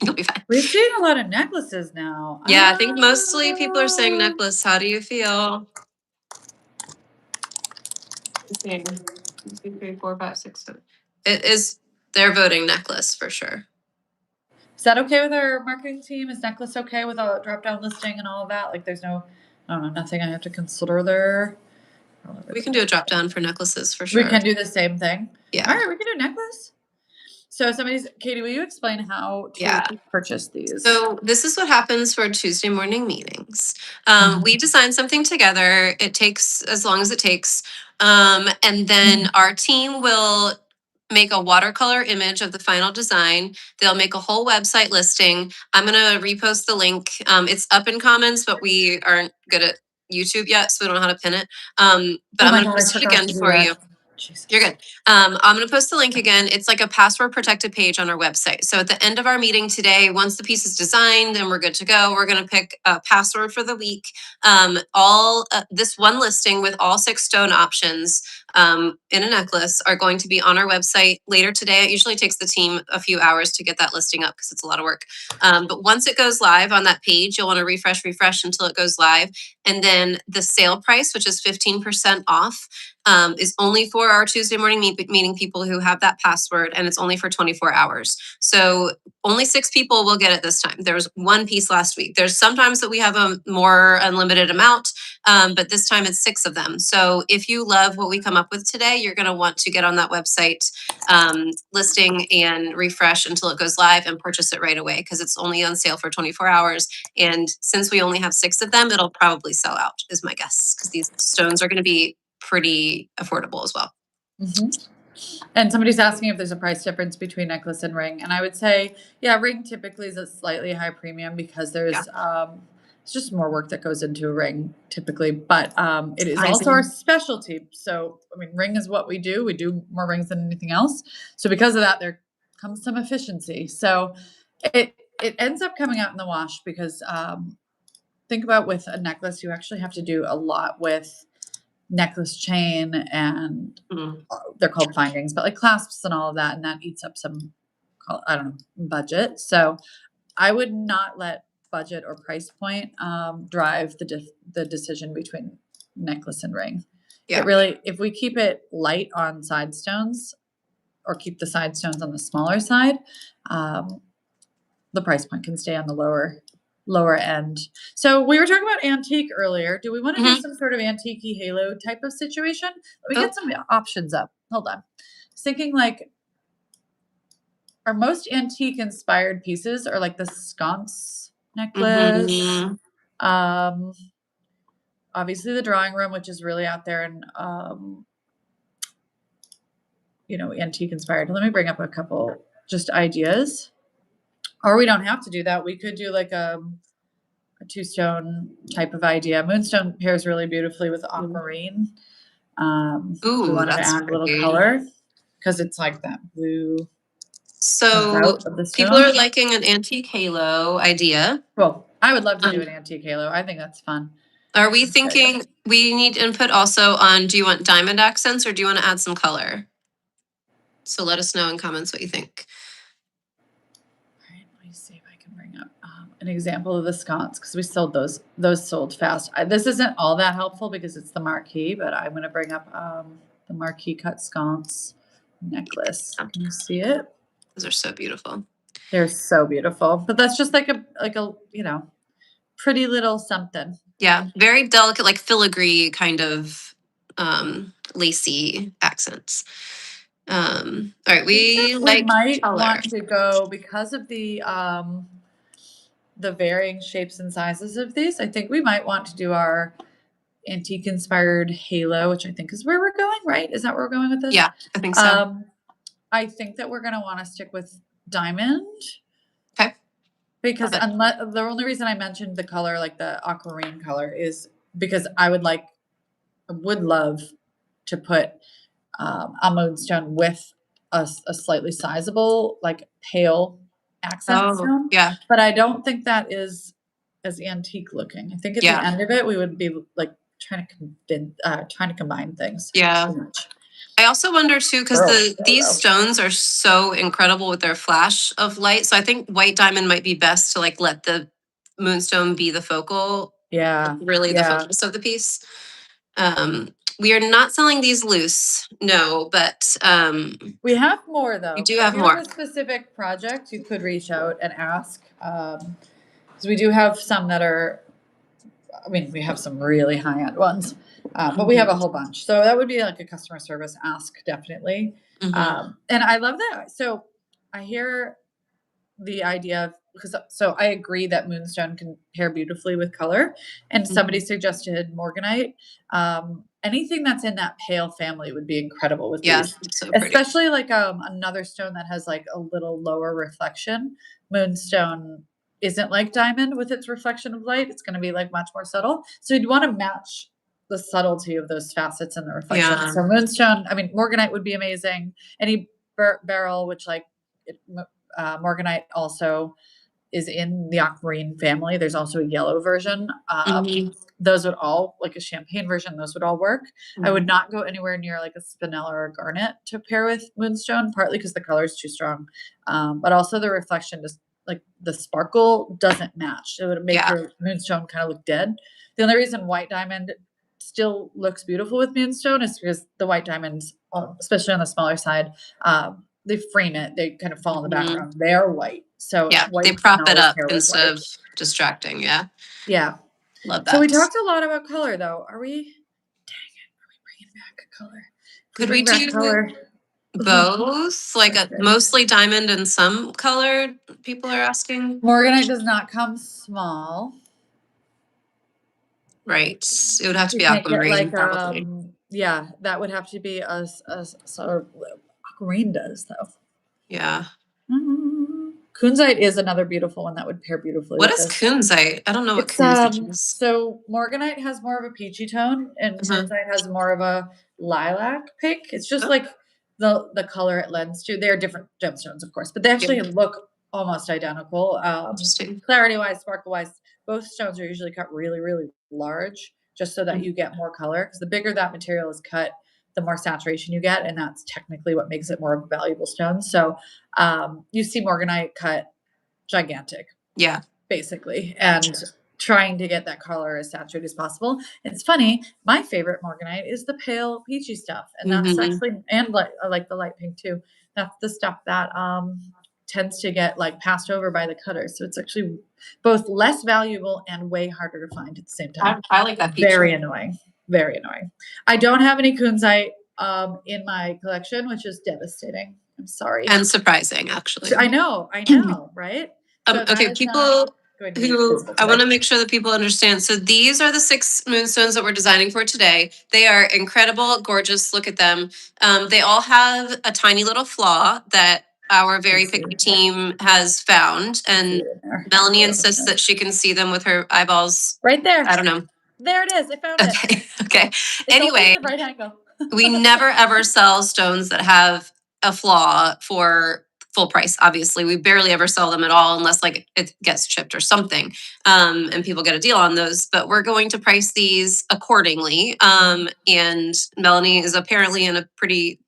You'll be fine. We've seen a lot of necklaces now. Yeah, I think mostly people are saying necklace. How do you feel? 1, 2, 3, 4, 5, 6, 7. It is. They're voting necklace for sure. Is that okay with our marketing team? Is necklace okay with a drop down listing and all of that? Like, there's nothing I have to consider there. We can do a drop down for necklaces for sure. We can do the same thing. Yeah. All right, we can do necklace. So Katie, will you explain how to purchase these? So this is what happens for Tuesday morning meetings. We design something together. It takes as long as it takes. And then our team will make a watercolor image of the final design. They'll make a whole website listing. I'm gonna repost the link. It's up in comments, but we aren't good at YouTube yet, so we don't know how to pin it. But Oh I'm my gonna God, I post it forgot again to do for you. that. Jesus. You're good. I'm going to post the link again. It's like a password protected page on our website. So at the end of our meeting today, once the piece is designed and we're good to go, we're going to pick a password for the week. All this one listing with all 6 stone options in a necklace are going to be on our website later today. It usually takes the team a few hours to get that listing up because it's a lot of work. But once it goes live on that page, you'll want to refresh until it goes live. And then the sale price, which is 15% off, is only for our Tuesday morning meeting people who have that password, and it's only for 24 hours. So only 6 people will get it this time. There was 1 piece last week. There's sometimes that we have a more unlimited amount, but this time it's 6 of them. So if you love what we come up with today, you're going to want to get on that website listing and refresh until it goes live and purchase it right away because it's only on sale for 24 hours. And since we only have 6 of them, it'll probably sell out, is my guess, because these stones are going to be pretty affordable as well. And somebody's asking if there's a price difference between necklace and ring. And I would say, yeah, ring typically is a slightly high premium because there's it's just more work that goes into a ring typically, but it is also our specialty. So, I mean, ring is what we do. We do more rings than anything else. So because of that, there comes some efficiency. So it ends up coming out in the wash because think about with a necklace, you actually have to do a lot with necklace chain and they're called findings, but like clasps and all of that, and that eats up some, I don't know, budget. So I would not let budget or price point drive the decision between necklace and ring. It really, if we keep it light on side stones or keep the side stones on the smaller side, the price point can stay on the lower end. So we were talking about antique earlier. Do we want to do some sort of antique halo type of situation? Let me get some options up. Hold on. I was thinking like our most antique inspired pieces are like the sconce necklace. Obviously the drawing room, which is really out there and you know, antique inspired. Let me bring up a couple just ideas. Or we don't have to do that. We could do like a 2-stone type of idea. Moonstone pairs really beautifully with aquamarine. We wanted to add a little color because it's like that blue. So people are liking an antique halo idea. Well, I would love to do an antique halo. I think that's fun. Are we thinking we need input also on, do you want diamond accents or do you want to add some color? So let us know in comments what you think. All right, let me see if I can bring up an example of the sconce because we sold those sold fast. This isn't all that helpful because it's the marquee, but I'm going to bring up the marquee cut sconce necklace. Can you see it? Those are so beautiful. They're so beautiful, but that's just like a you know, pretty little something. Yeah, very delicate, like filigree kind of lacy accents. All right, we might color. Want to go because of the varying shapes and sizes of these. I think we might want to do our antique inspired halo, which I think is where we're going, right? Is that where we're going with this? Yeah, I think so. I think that we're going to want to stick with diamond. Okay. Because unless the only reason I mentioned the color, like the aquamarine color, is because I would love to put a moonstone with a slightly sizable, like pale accent stone. Yeah. But I don't think that is as antique looking. I think at the end of it, we would be like trying to combine things. Yeah. Too much. I also wonder too, because these stones are so incredible with their flash of light. So I think white diamond might be best to like let the moonstone be the focal. Yeah. Really the focus of the piece. We are not selling these loose, no, but we have more though. We do have more. If you have a specific project, you could reach out and ask. Because we do have some that are, I mean, we have some really high-end ones, but we have a whole bunch. So that would be like a customer service ask, definitely. And I love that. So I hear the idea of, so I agree that moonstone can pair beautifully with color. And somebody suggested morganite. anything that's in that pale family would be incredible with Yeah, these. so pretty. Especially like another stone that has like a little lower reflection. Moonstone isn't like diamond with its reflection of light. It's going to be like much more subtle. So you'd want to match the subtlety of those facets and the reflection. Yeah. So moonstone, I mean, morganite would be amazing. Any beryl, which like morganite also is in the aquamarine family. There's also a yellow version. Mhm. Those would all, like a champagne version, those would all work. I would not go anywhere near like a spinella or a garnet to pair with moonstone, partly because the color is too strong, but also the reflection, just like the sparkle doesn't match. It would make Yeah. your moonstone kind of look dead. The only reason white diamond still looks beautiful with moonstone is because the white diamonds, especially on the smaller side, they frame it. They kind of fall in the Mhm. background. They are white, so Yeah, white they you can prop it always up pair with instead white. of distracting. Yeah, Yeah. love So we that. talked a lot about color, though. Are we? Dang it! Are we bringing back color? Could we bring back do color? both? Like Okay. mostly diamond and some colored, people are asking. Morganite does not come small. Right. It would have to You be can't get aquamarine, like probably. yeah, that would have to be a sort of green does though. Yeah. Kunzite is another beautiful one that would pair beautifully What with is this. kunzite? I don't know what It's kunzite is. so morganite has more of a peachy tone and kunzite has more of a lilac pink. It's just Oh. like the color it lends to. They're different gemstones, of course, but they actually look almost identical. Interesting. Clarity wise, sparkle wise, both stones are usually cut really, really large just so that you get more color. Because the bigger that material is cut, the more saturation you get, and that's technically what makes it more of a valuable stone. So you see morganite cut gigantic. Yeah. Basically, and trying to get that color as saturated as possible. It's funny, my favorite morganite is the pale peachy stuff, and that's actually, and I like the light pink too. That's the stuff that tends to get like passed over by the cutter. So it's actually both less valuable and way harder to find at the same time. I like that peach. Very annoying. Very annoying. I don't have any kunzite in my collection, which is devastating. I'm sorry. And surprising, actually. I know, right? So okay, people who I want to make sure that people understand. So these are the 6 moonstones that we're designing for today. They are incredible, gorgeous. Look at them. They all have a tiny little flaw that our very picky team has found, and Melanie insists that she can see them with her eyeballs. Right there. I don't know. There it is. I found it. Okay. It's anyway, right angle. we never ever sell stones that have a flaw for full price. Obviously, we barely ever sell them at all unless like it gets chipped or something, and people get a deal on those. But we're going to price these accordingly. And Melanie is apparently in a pretty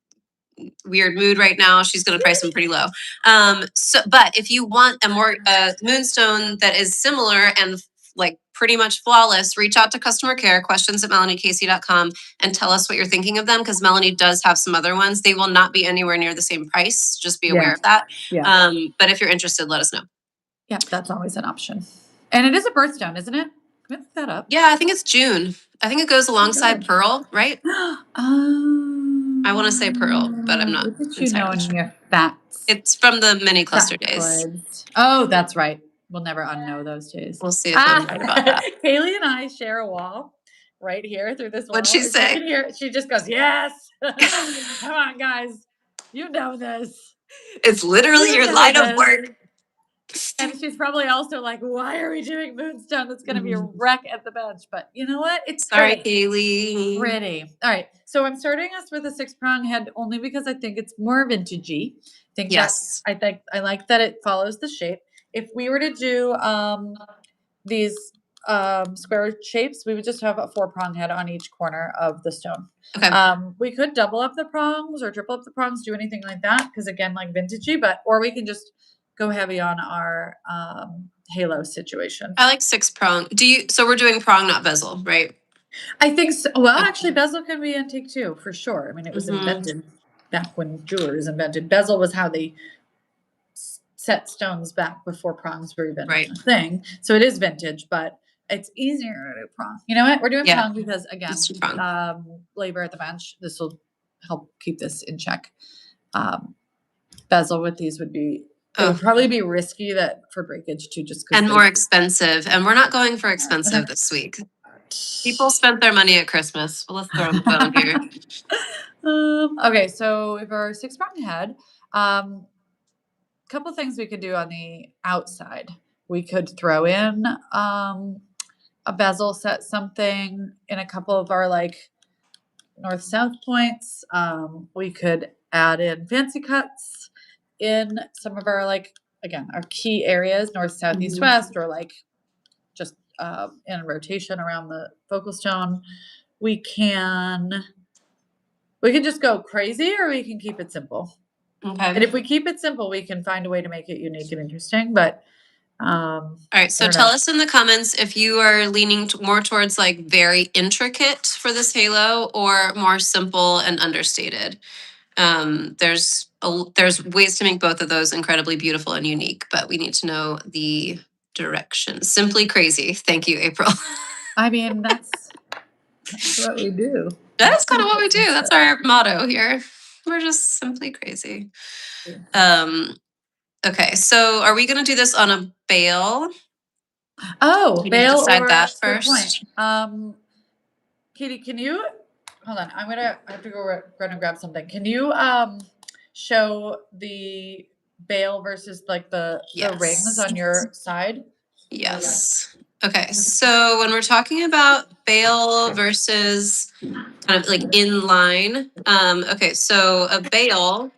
weird mood right now. She's going to price them pretty low. But if you want a more moonstone that is similar and like pretty much flawless, reach out to customer care, questions@melaniecasey.com, and tell us what you're thinking of them, because Melanie does have some other ones. They will not be anywhere near the same price. Just be aware of that. Yeah. But if you're interested, let us know. Yeah, that's always an option. And it is a birthstone, isn't it? Can we look that up? Yeah, I think it's June. I think it goes alongside Pearl, right? I want to say Pearl, but I'm not. What did you know in your facts? It's from the mini cluster days. Oh, that's right. We'll never unknow those days. We'll see if I'm right about that. Kaylee and I share a wall right here through this wall. What'd she say? She just goes, yes. Come on, guys. You know this. It's literally your line of work. And she's probably also like, why are we doing Moonstone? That's going to be a wreck at the bench. But you know what? It's sorry, Kaylee. Pretty. All right. So I'm starting us with a 6-prong head only because I think it's more vintagey. I like that it follows the shape. If we were to do these square shapes, we would just have a 4-prong head on each corner of the stone. Okay. We could double up the prongs or triple up the prongs, do anything like that, because again, like vintagey, or we can just go heavy on our halo situation. I like 6-prong. So we're doing prong, not bezel, right? I think so. Well, actually, bezel can be antique too, for sure. I mean, it was invented back when jewelers invented. Bezel was how they set stones back before prongs were even a thing. So it is vintage, but it's easier to do prong. You know what? We're doing prong because, again, labor at the bench. This will help keep this in check. Bezel with these would be... It would probably be risky for breakage too, just and more expensive. And we're not going for expensive this week. People spent their money at Christmas. Well, let's throw them a bone here. Okay, so if our 6 mountain head, couple things we could do on the outside. We could throw in a bezel set, something in a couple of our like north-south points. We could add in fancy cuts in some of our like, again, our key areas, north, south, east, west, or like just in a rotation around the focal stone. We can just go crazy, or we can keep it simple. Okay. And if we keep it simple, we can find a way to make it unique and interesting. But all right, so tell us in the comments if you are leaning more towards like very intricate for this halo or more simple and understated. There's ways to make both of those incredibly beautiful and unique, but we need to know the direction. Simply crazy. Thank you, April. I mean, that's what we do. That's kind of what we do. That's our motto here. We're just simply crazy. Okay, so are we going to do this on a bale? Oh, We need to bale decide or that good first. point. Katie, can you hold on? I have to go run and grab something. Can you show the bale versus like the rings on your side? Yes. Okay, so when we're talking about bale versus kind of like inline, okay, so a bale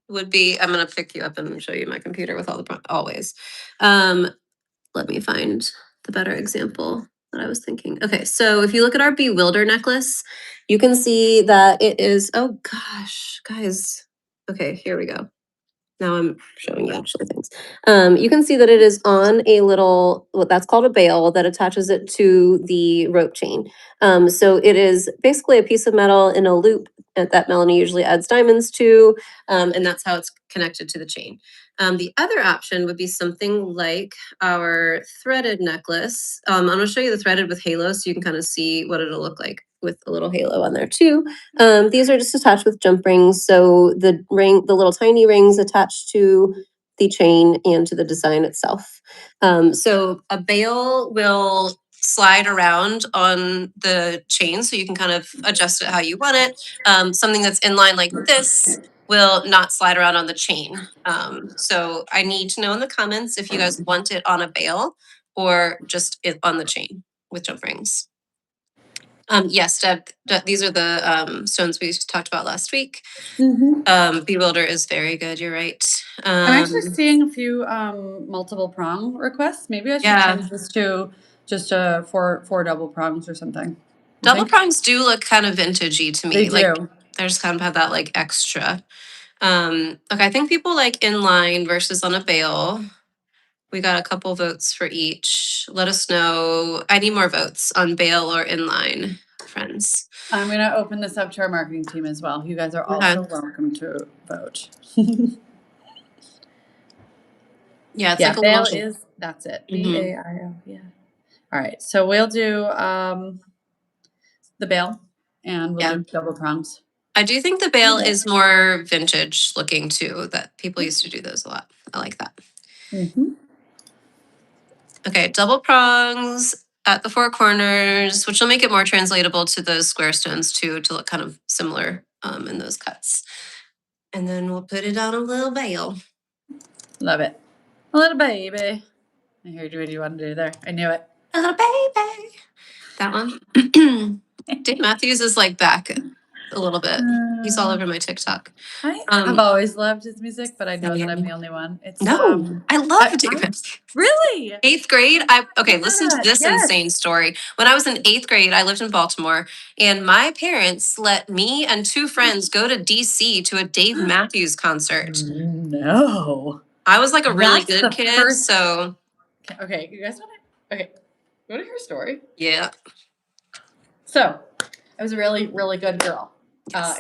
would be, I'm gonna pick you up and show you my computer with all the always. Let me find the better example that I was thinking. Okay, so if you look at our Bewilder necklace, you can see that it is, oh gosh, guys. Okay, here we go. Now I'm showing you actually things. You can see that it is on a little, what that's called a bale that attaches it to the rope chain. So it is basically a piece of metal in a loop that Melanie usually adds diamonds to, and that's how it's connected to the chain. The other option would be something like our threaded necklace. I'm going to show you the threaded with halo so you can kind of see what it'll look like with a little halo on there too. These are just attached with jump rings. So the little tiny rings attached to the chain and to the design itself. So a bale will slide around on the chain so you can kind of adjust it how you want it. Something that's in line like this will not slide around on the chain. So I need to know in the comments if you guys want it on a bale or just on the chain with jump rings. Yes, Deb, these are the stones we talked about last week. Bewilder is very good. You're right. I'm actually seeing a few multiple prong requests. Maybe I should change this to just four double prongs or something. Double prongs do look kind of vintagey to me. They do. Like they just kind of have that like extra. Okay, I think people like inline versus on a bale. We got a couple votes for each. Let us know. I need more votes on bale or inline, friends. I'm going to open this up to our marketing team as well. You guys are also welcome to vote. Yeah, it's like a bale little... is, that's it. B-A-I-L, yeah. All right, so we'll do the bale and we'll do double prongs. I do think the bale is more vintage looking too, that people used to do those a lot. I like that. Okay, double prongs at the four corners, which will make it more translatable to the square stones too, to look kind of similar in those cuts. And then we'll put it on a little bale. Love it. A little baby. I heard you what you wanted to do there. I knew it. A little baby. That one. Dave Matthews is like back a little bit. He's all over my TikTok. I've always loved his music, but I know that I'm the only one. It's I love David. Really? 8th grade. Listen to this insane story. When I was in 8th grade, I lived in Baltimore, and my parents let me and two friends go to DC to a Dave Matthews concert. No. I was like a really good kid, so. Okay, you guys want to? Okay, you want to hear a story? Yeah. So, I was a really, really good girl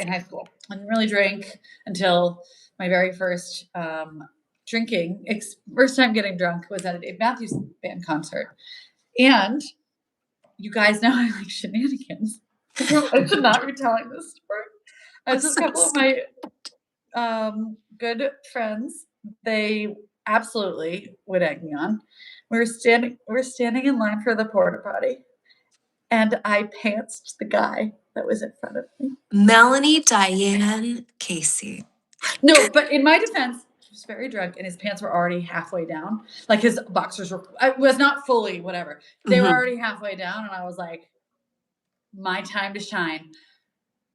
in high school. I didn't really drink until my very first first time getting drunk was at a Dave Matthews Band concert. And you guys know I like shenanigans. I should not be telling this story. I was with a couple of my good friends. They absolutely would egg me on. We were standing in line for the porta potty. and I pantsed the guy that was in front of me. Melanie Diane Casey. No, but in my defense, he was very drunk and his pants were already halfway down. Like his boxers were, I was not fully, whatever. They were already halfway down. And I was like, my time to shine.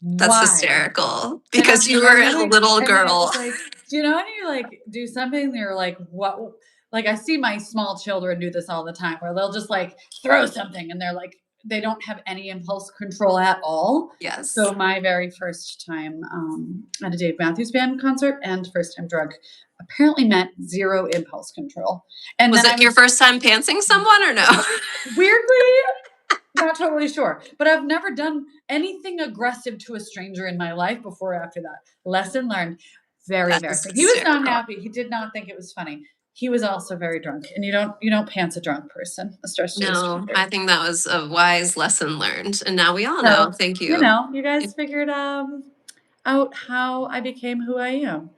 That's Why? hysterical because you were a little girl. Like, do you know when you like do something and you're like, what? Like I see my small children do this all the time where they'll just like throw something and they're like, they don't have any impulse control at all. Yes. So my very first time at a Dave Matthews Band concert and first time drunk apparently meant zero impulse control. And was then it your first time pantsing someone or no? Weirdly, not totally sure, but I've never done anything aggressive to a stranger in my life before or after that. Lesson learned. Very embarrassing. He was not happy. He did not think it was funny. He was also very drunk, and you don't pants a drunk person, especially. No, I think that was a wise lesson learned, and now we all know. Thank you. You know, you guys figured out how I became who I am.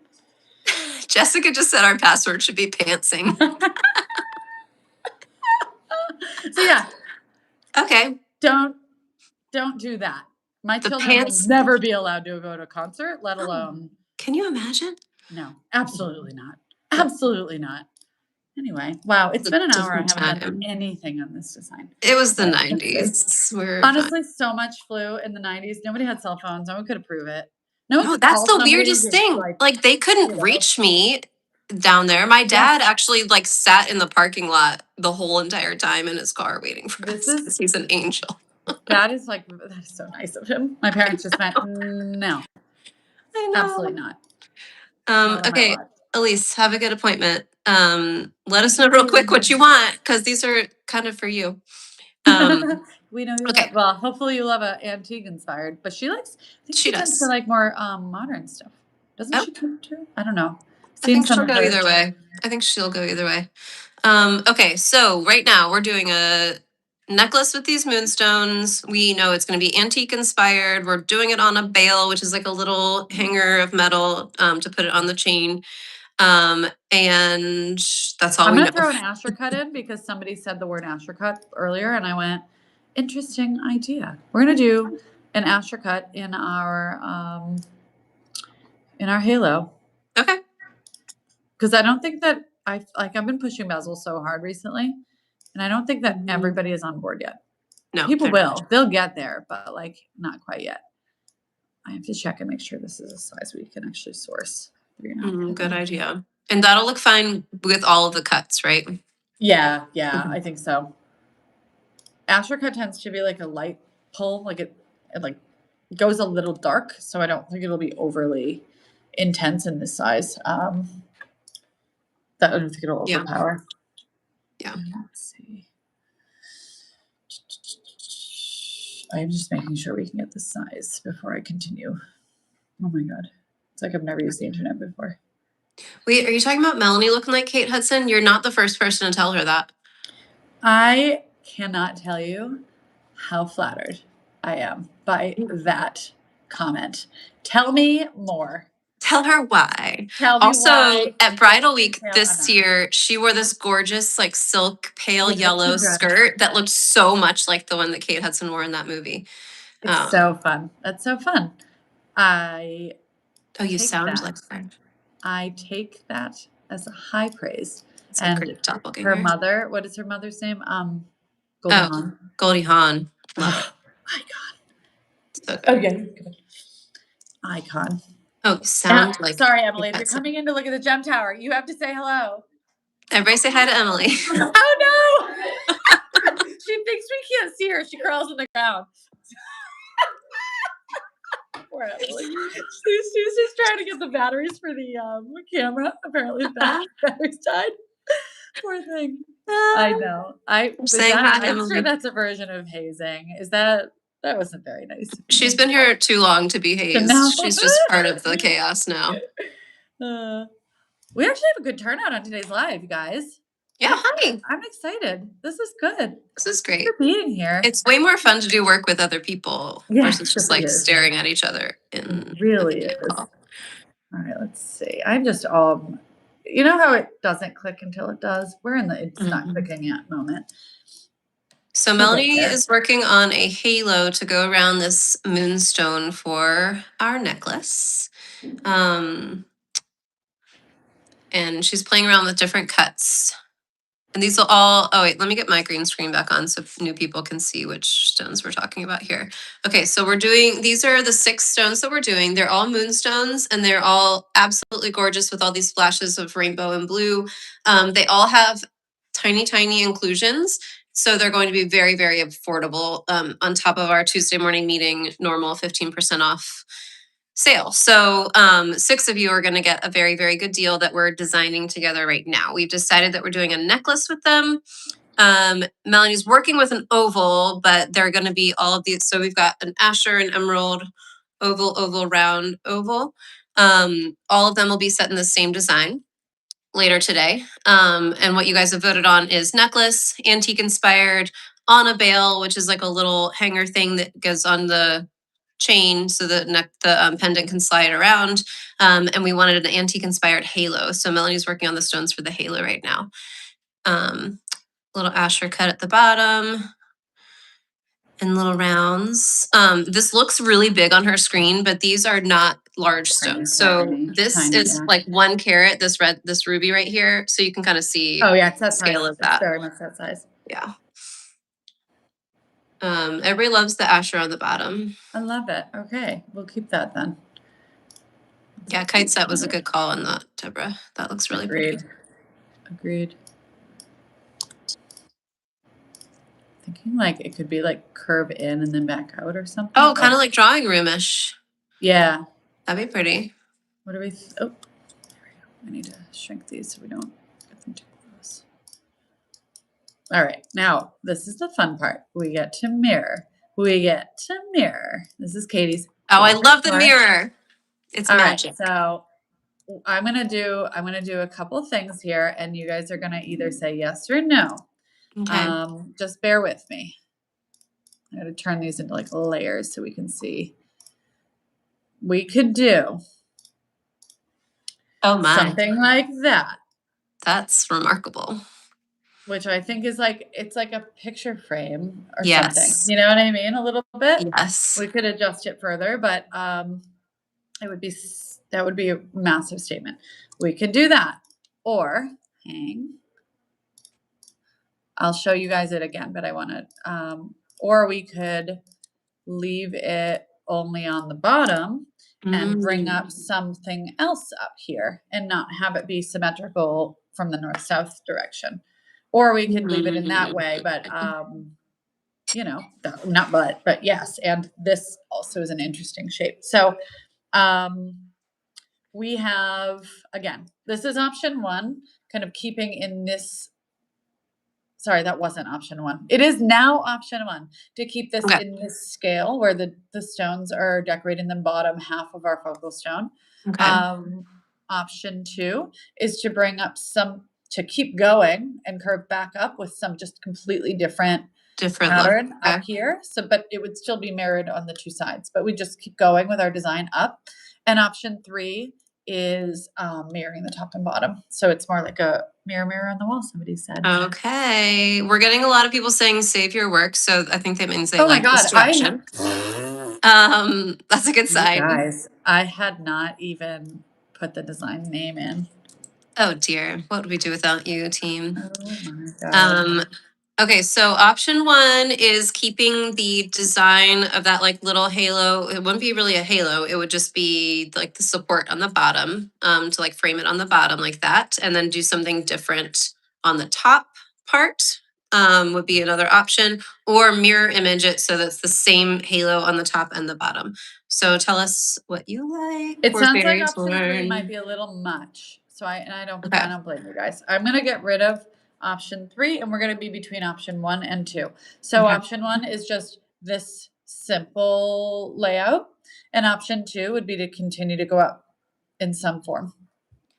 Jessica just said our password should be pantsing. So yeah. Okay. Don't do that. My children will never be allowed to go to a concert, let alone. Can you imagine? No, absolutely not. Absolutely not. Anyway, wow, it's been an hour. I haven't done anything on this design. It was the 90s. Honestly, so much flew in the 90s. Nobody had cell phones. No one could approve it. No, that's the weirdest thing. Like they couldn't reach me down there. My dad actually like sat in the parking lot the whole entire time in his car waiting for us. He's an angel. That is so nice of him. My parents just went, no. I know. Absolutely not. Okay, Elise, have a good appointment. Let us know real quick what you want because these are kind of for you. We know you love, well, hopefully you love an antique inspired, but she likes, I think she tends to like more modern stuff. Doesn't she too? I don't know. I think she'll go either way. I think she'll go either way. Okay, so right now we're doing a necklace with these moonstones. We know it's going to be antique inspired. We're doing it on a bail, which is like a little hanger of metal to put it on the chain. And that's all I'm we know. going to throw an astrakut in because somebody said the word astrakut earlier and I went, interesting idea. We're going to do an astrakut in our halo. Okay. Because I don't think that I've been pushing bezel so hard recently and I don't think that everybody is on board yet. No, people will. They'll get there, but like not quite yet. I have to check and make sure this is a size we can actually source. Good idea. And that'll look fine with all of the cuts, right? Yeah, I think so. Astrakut tends to be like a light pull, like it like goes a little dark, so I don't think it'll be overly intense in this size. That I don't think it'll overpower. Yeah. Let's see. I'm just making sure we can get the size before I continue. Oh my god. It's like I've never used the internet before. Wait, are you talking about Melanie looking like Kate Hudson? You're not the first person to tell her that. I cannot tell you how flattered I am by that comment. Tell me more. Tell her why. Tell me why. At Bridal Week this year, she wore this gorgeous like silk pale yellow skirt that looked so much like the one that Kate Hudson wore in that movie. It's so fun. That's so fun. You sound like her. I take that as a high praise. It's and her mother, what is her mother's name? Goldie Hawn. Goldie Hawn. Oh my god. Okay. Icon. Oh, sound like. Sorry, Emily. If you're coming in to look at the gem tower, you have to say hello. Everybody say hi to Emily. Oh no! She thinks we can't see her. She crawls on the ground. Poor Emily. She's just trying to get the batteries for the camera. Apparently the batteries died. Poor thing. I know. I'm sure that's a version of hazing. Is that wasn't very nice. She's been here too long to be hazed. She's just part of the chaos now. We actually have a good turnout on today's live, you guys. Yeah, hi. I'm excited. This is good. This is great. Thanks for being here. It's way more fun to do work with other people versus just like staring at each other. It really is. All right, let's see. I'm just you know how it doesn't click until it does? We're in the it's not clicking yet moment. So She'll get Melanie there. is working on a halo to go around this moonstone for our necklace. And she's playing around with different cuts. And these will all, oh wait, let me get my green screen back on so new people can see which stones we're talking about here. Okay, so we're doing, these are the 6 stones that we're doing. They're all moonstones and they're all absolutely gorgeous with all these flashes of rainbow and blue. They all have tiny, tiny inclusions. So they're going to be very, very affordable on top of our Tuesday morning meeting normal 15% off sale. So 6 of you are going to get a very, very good deal that we're designing together right now. We've decided that we're doing a necklace with them. Melanie's working with an oval, but they're going to be all of these. So we've got an Asher, an emerald, oval, oval, round, oval. All of them will be set in the same design later today. And what you guys have voted on is necklace, antique inspired, on a bail, which is like a little hanger thing that goes on the chain so the pendant can slide around. And we wanted an antique inspired halo. So Melanie's working on the stones for the halo right now. Little Asher cut at the bottom and little rounds. This looks really big on her screen, but these are not large stones. So this is like 1 carat, this ruby right here. So you can kind of see Oh yeah, it's that scale size. of that. It's very much that size. Yeah. Everybody loves the Asher on the bottom. I love it. Okay, we'll keep that then. Yeah, kite set was a good call on that, Deborah. That looks really pretty. Agreed. Thinking like it could be like curve in and then back out or something. Oh, kind of like drawing roomish. Yeah. That'd be pretty. What do we? Oh, there we go. I need to shrink these so we don't get them too close. All right, now this is the fun part. We get to mirror. This is Katie's. Oh, I love the mirror. It's magic. Right, so I'm gonna do a couple things here, and you guys are gonna either say yes or no. Okay. Just bear with me. I'm gonna turn these into like layers so we can see. We could do something like that. That's remarkable. Which I think is like, it's like a picture frame or Yes. something. You know what I mean? A little bit. Yes. We could adjust it further, but it would be, that would be a massive statement. We could do that, or hang. I'll show you guys it again, but I want to, or we could leave it only on the bottom and bring up something else up here and not have it be symmetrical from the north-south direction. Or we could leave it in that way, but you know, not but yes, and this also is an interesting shape. So we have, again, this is option 1, kind of keeping in this. Sorry, that wasn't option 1. It is now option 1 to keep this in this scale where the stones are decorating the bottom half of our focal stone. Option 2 is to bring up to keep going and curve back up with some just completely different pattern up here. So, but it would still be mirrored on the 2 sides, but we just keep going with our design up. And option 3 is mirroring the top and bottom. So it's more like a mirror on the wall, somebody said. Okay. We're getting a lot of people saying save your work. So I think that means they like this direction. That's a good sign. Guys, I had not even put the design name in. Oh dear. What would we do without you, team? Oh my God. Okay, so option 1 is keeping the design of that like little halo. It wouldn't be really a halo. It would just be like the support on the bottom to like frame it on the bottom like that. And then do something different on the top part would be another option, or mirror image it so that's the same halo on the top and the bottom. So tell us what you like. It sounds like option 3 might be a little much. So I don't blame you guys. I'm going to get rid of option 3 and we're going to be between option 1 and 2. So option 1 is just this simple layout, and option 2 would be to continue to go up in some form.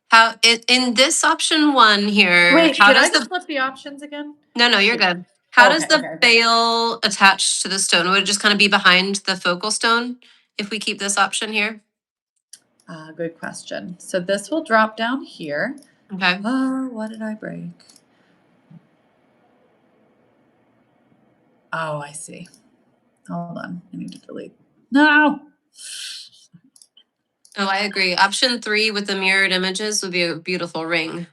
How in this option 1 here? Wait, did I just flip the options again? No, you're good. How does the bail attach to the stone? Would it just kind of be behind the focal stone if we keep this option here? Good question. So this will drop down here. Okay. Oh, what did I break? Oh, I see. Hold on, I need to delete. No. Oh, I agree. Option 3 with the mirrored images would be a beautiful ring.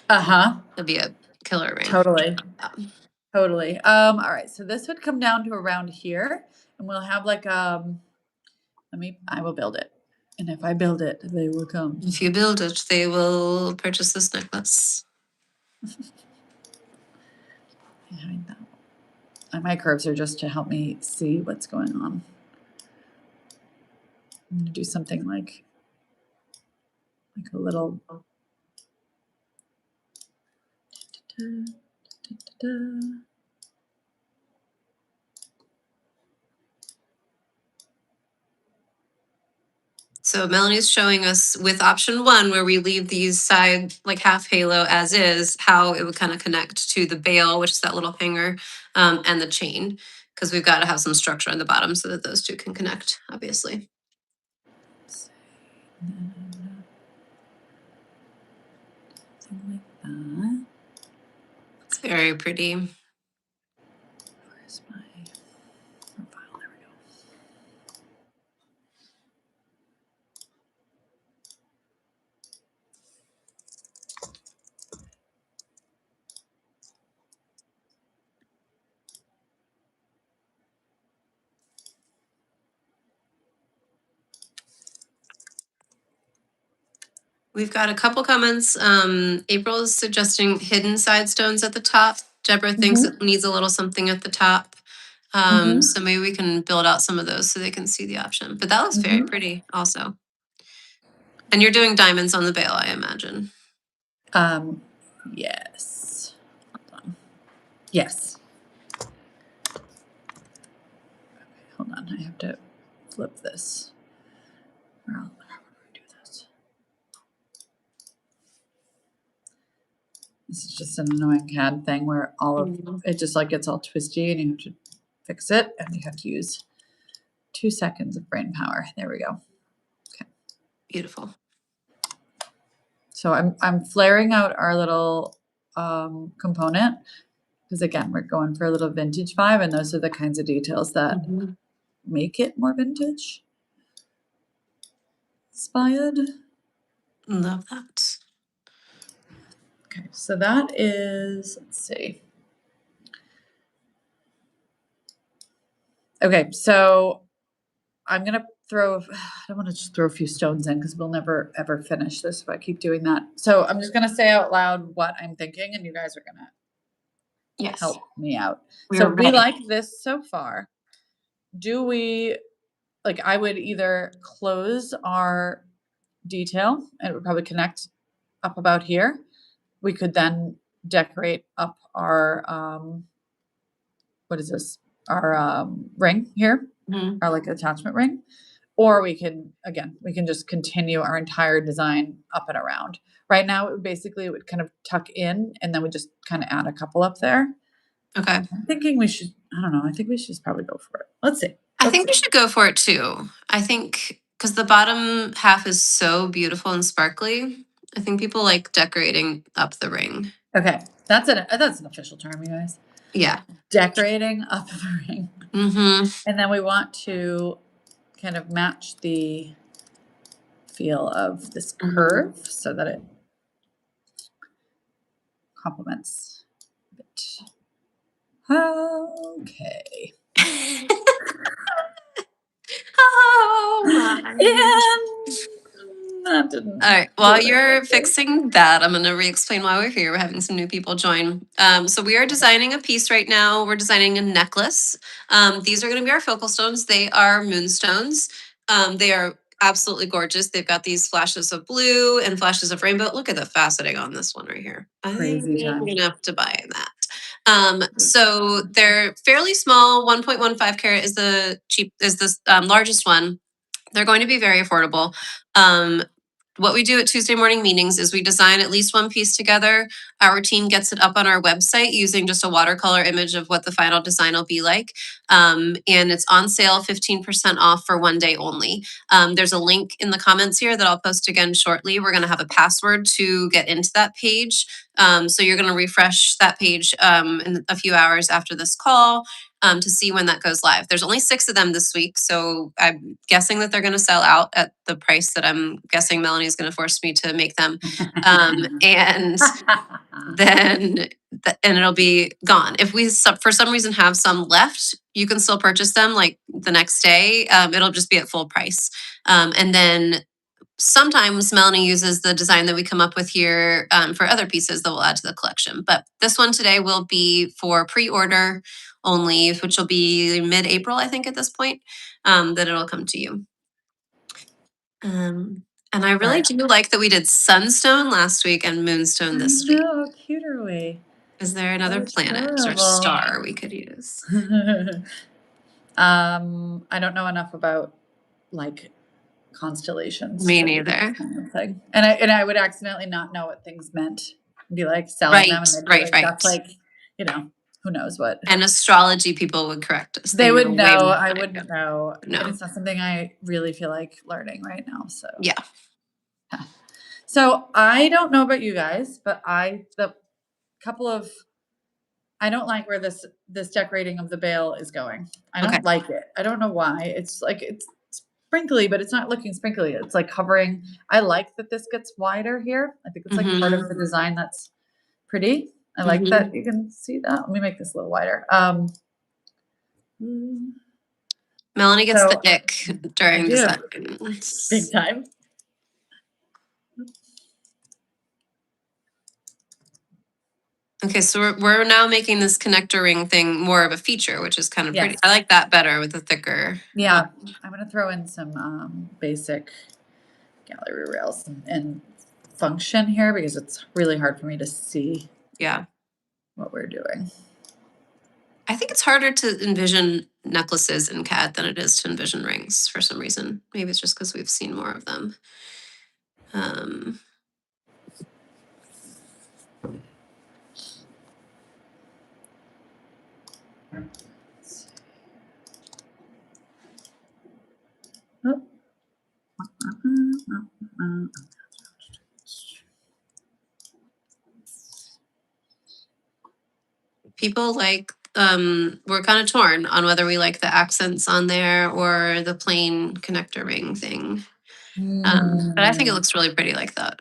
It'd be a killer ring. Totally. Totally. All right. So this would come down to around here, and we'll have like I will build it. And if I build it, they will come. If you build it, they will purchase this necklace. Behind that. And my curves are just to help me see what's going on. I'm gonna do something like a little So Melanie's showing us with option 1, where we leave these side like half halo as is, how it would kind of connect to the bail, which is that little hanger, and the chain, because we've got to have some structure on the bottom so that those two can connect, obviously. something like that. It's very pretty. Where's my profile? There we go. We've got a couple comments. April is suggesting hidden side stones at the top. Deborah thinks it needs a little something at the top. So maybe we can build out some of those so they can see the option. But that looks very pretty also. And you're doing diamonds on the bail, I imagine. Yes. Hold on. Yes. Okay, hold on. I have to flip this. How do I do this? This is just an annoying CAD thing where all of it just like gets all twisty and you have to fix it and you have to use 2 seconds of brain power. There we go. Okay. Beautiful. So I'm flaring out our little component because again, we're going for a little vintage vibe and those are the kinds of details that make it more vintage inspired. Love that. Okay, so that is, let's see. Okay, so I'm gonna I don't want to just throw a few stones in because we'll never ever finish this if I keep doing that. So I'm just gonna say out loud what I'm thinking and you guys are gonna help me out. So we like this so far. Do we, like I would either close our detail and it would probably connect up about here. We could then decorate up our, what is this? Our ring here, our like attachment ring. Or we can just continue our entire design up and around. Right now, it would kind of tuck in and then we just kind of add a couple up there. Okay. I'm thinking I don't know, I think we should just probably go for it. Let's see. I think we should go for it too. I think because the bottom half is so beautiful and sparkly. I think people like decorating up the ring. Okay, that's an official term, you guys. Yeah. Decorating up the ring. And then we want to kind of match the feel of this curve so that it complements it. Okay. Oh my. That didn't. All right. While you're fixing that, I'm going to re-explain why we're here. We're having some new people join. So we are designing a piece right now. We're designing a necklace. These are going to be our focal stones. They are moonstones. They are absolutely gorgeous. They've got these flashes of blue and flashes of rainbow. Look at the faceting on this one right here. Crazy I'm time. going to have to buy that. So they're fairly small. 1.15 carat is the largest one. They're going to be very affordable. What we do at Tuesday morning meetings is we design at least one piece together. Our team gets it up on our website using just a watercolor image of what the final design will be like. And it's on sale, 15% off for one day only. There's a link in the comments here that I'll post again shortly. We're going to have a password to get into that page. So you're going to refresh that page in a few hours after this call. to see when that goes live. There's only 6 of them this week, so I'm guessing that they're going to sell out at the price that I'm guessing Melanie's going to force me to make them. And then and it'll be gone. If we for some reason have some left, you can still purchase them like the next day. It'll just be at full price. And then sometimes Melanie uses the design that we come up with here for other pieces that we'll add to the collection. But this one today will be for pre-order only, which will be mid-April, I think, at this point, that it'll come to you. And I really do like that we did Sunstone last week and Moonstone this week. How cute are we? Is there another planet or star we could use? I don't know enough about like constellations. Me neither. Kind of thing. And I would accidentally not know what things meant. Be like selling them, and they'd be like, that's like, you know, who knows what. And astrology people would correct us. They would know. I wouldn't know. No. It's not something I really feel like learning right now. So yeah. So I don't know about you guys, but I don't like where this decorating of the bale is going. I don't like it. I don't know why. It's like it's sprinkly, but it's not looking sprinkly. It's like covering. I like that this gets wider here. I think it's like part of the design that's pretty. I like that you can see that. Let me make this a little wider. Melanie gets the ick during design. Big time. Okay, so we're now making this connector ring thing more of a feature, which is kind of pretty. I like that better with the thicker. Yeah, I'm going to throw in some basic gallery rails and function here because it's really hard for me to see what we're doing. I think it's harder to envision necklaces in CAD than it is to envision rings for some reason. Maybe it's just because we've seen more of them. People like we're kind of torn on whether we like the accents on there or the plain connector ring thing. But I think it looks really pretty like that.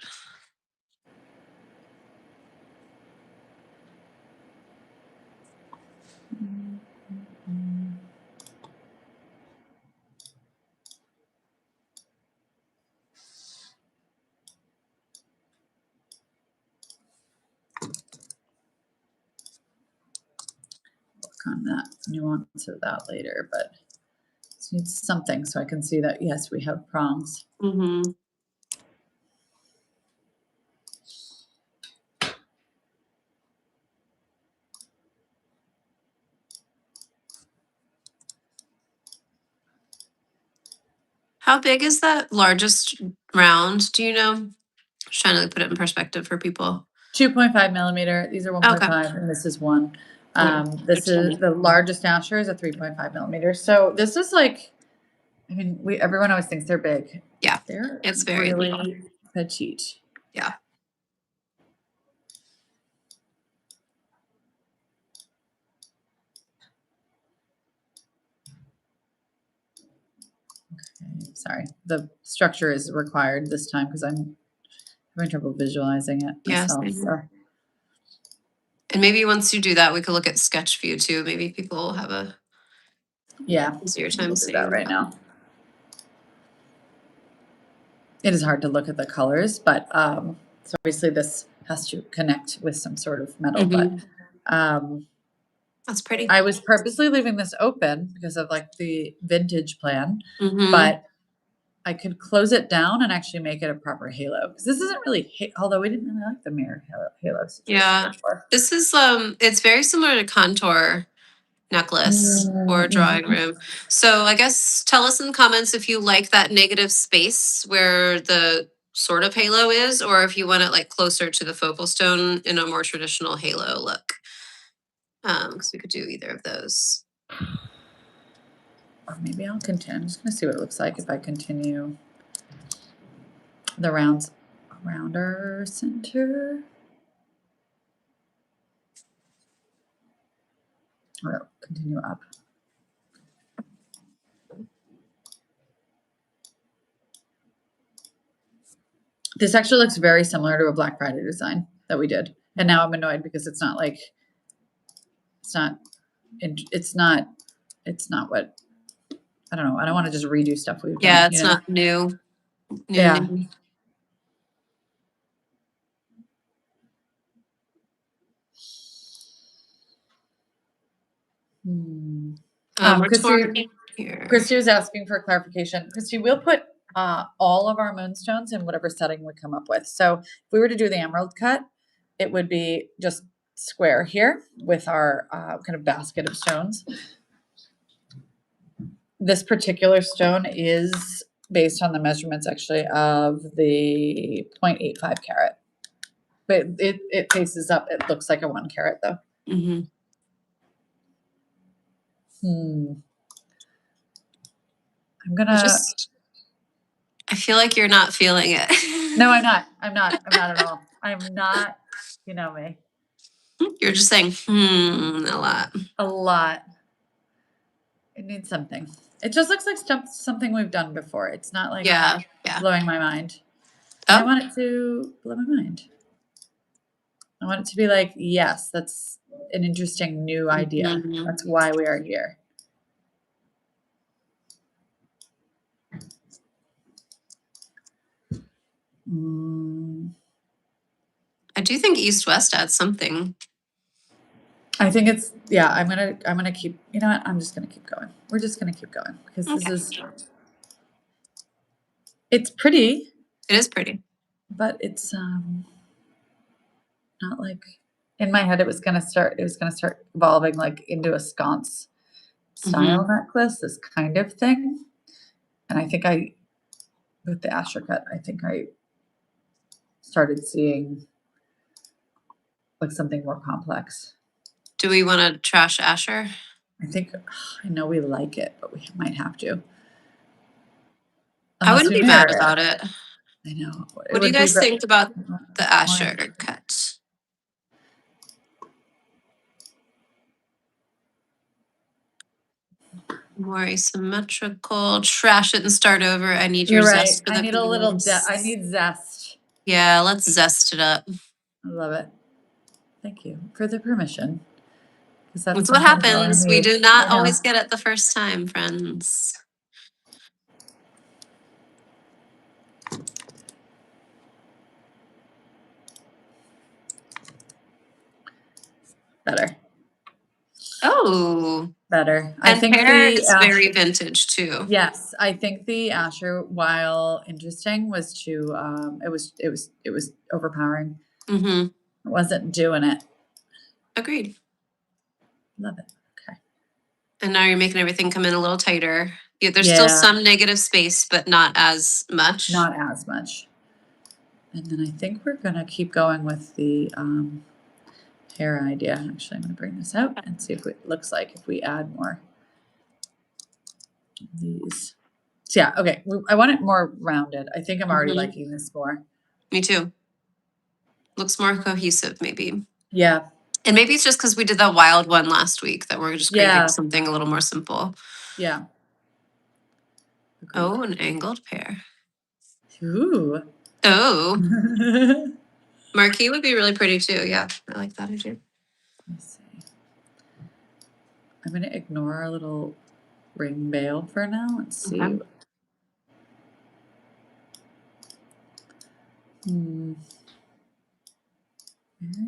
On that nuance of that later, but it needs something so I can see that yes, we have prongs. How big is that largest round? Do you know? Just trying to put it in perspective for people. 2.5 millimeter. These are 1.5, and this is 1. This is the largest Asher is a 3.5 millimeter. So this is like, I mean, everyone always thinks they're big. Yeah, it's very really petite. Yeah. Okay, sorry. The structure is required this time because I'm having trouble visualizing it myself. So. And maybe once you do that, we could look at sketch view too. Maybe people will have a easier time seeing that right now. It is hard to look at the colors, but so obviously this has to connect with some sort of metal. But that's pretty. I was purposely leaving this open because of like the vintage plan, but I could close it down and actually make it a proper halo because this isn't really, although we didn't really like the mirror halo situation. Yeah, this is it's very similar to contour necklace or drawing room. So I guess tell us in the comments if you like that negative space where the sort of halo is, or if you want it like closer to the focal stone in a more traditional halo look. Because we could do either of those. Or maybe I'll continue. I'm just going to see what it looks like if I continue the rounds around our center. Or continue up. This actually looks very similar to a Black Friday design that we did. And now I'm annoyed because it's not like, it's not what, I don't know. I don't want to just redo stuff we've Yeah, done. it's not new. Yeah. New. We're torn here. Christy was asking for clarification. Christy, we'll put all of our moonstones in whatever setting we come up with. So if we were to do the emerald cut, it would be just square here with our kind of basket of stones. This particular stone is based on the measurements actually of the 0.85 carat. But it faces up. It looks like a 1 carat though. Mm-hmm. I'm gonna. I feel like you're not feeling it. No, I'm not. I'm not at all. I'm not. You know me. You're just saying a lot. A lot. It needs something. It just looks like something we've done before. It's not like blowing my mind. I want it to blow my mind. I want it to be like, yes, that's an interesting new idea. Mm-hmm. That's why we are here. I do think East-West adds something. I think it's, yeah, I'm gonna keep, you know what? I'm just gonna keep going. We're just gonna keep going because it's pretty. It is pretty. But it's not like, in my head it was gonna start evolving like into a sconce style necklace, this kind of thing. And I think with the Asher cut, I think I started seeing like something more complex. Do we want to trash Asher? I know we like it, but we might have to. I wouldn't be mad about it. I know. What do you guys think about the Asher cut? More asymmetrical. Trash it and start over. I need your zest for the I need a little I need zest. Yeah, let's zest it up. I love it. Thank you for the permission. That's what happens. We do not always get it the first time, friends. Better. Oh. Better. And I think it's very vintage too. Yes, I think the Asher, while interesting, was too. It was overpowering. Mm-hmm. It wasn't doing it. Agreed. Love it. Okay. And now you're making everything come in a little tighter. Yeah, there's still some negative space, but not as much. Not as much. And then I think we're gonna keep going with the hair idea. Actually, I'm going to bring this out and see if it looks like if we add more of these. So yeah, okay. I want it more rounded. I think I'm already liking this more. Me too. Looks more cohesive, maybe. Yeah. And maybe it's just because we did that wild one last week that we're just creating something a little more simple. Yeah. Agreed. Oh, an angled pear. Ooh. Oh. Marquee would be really pretty too. Yeah, I like that idea. Let me see. I'm going to ignore our little ring bail for now and see. Okay. Bearing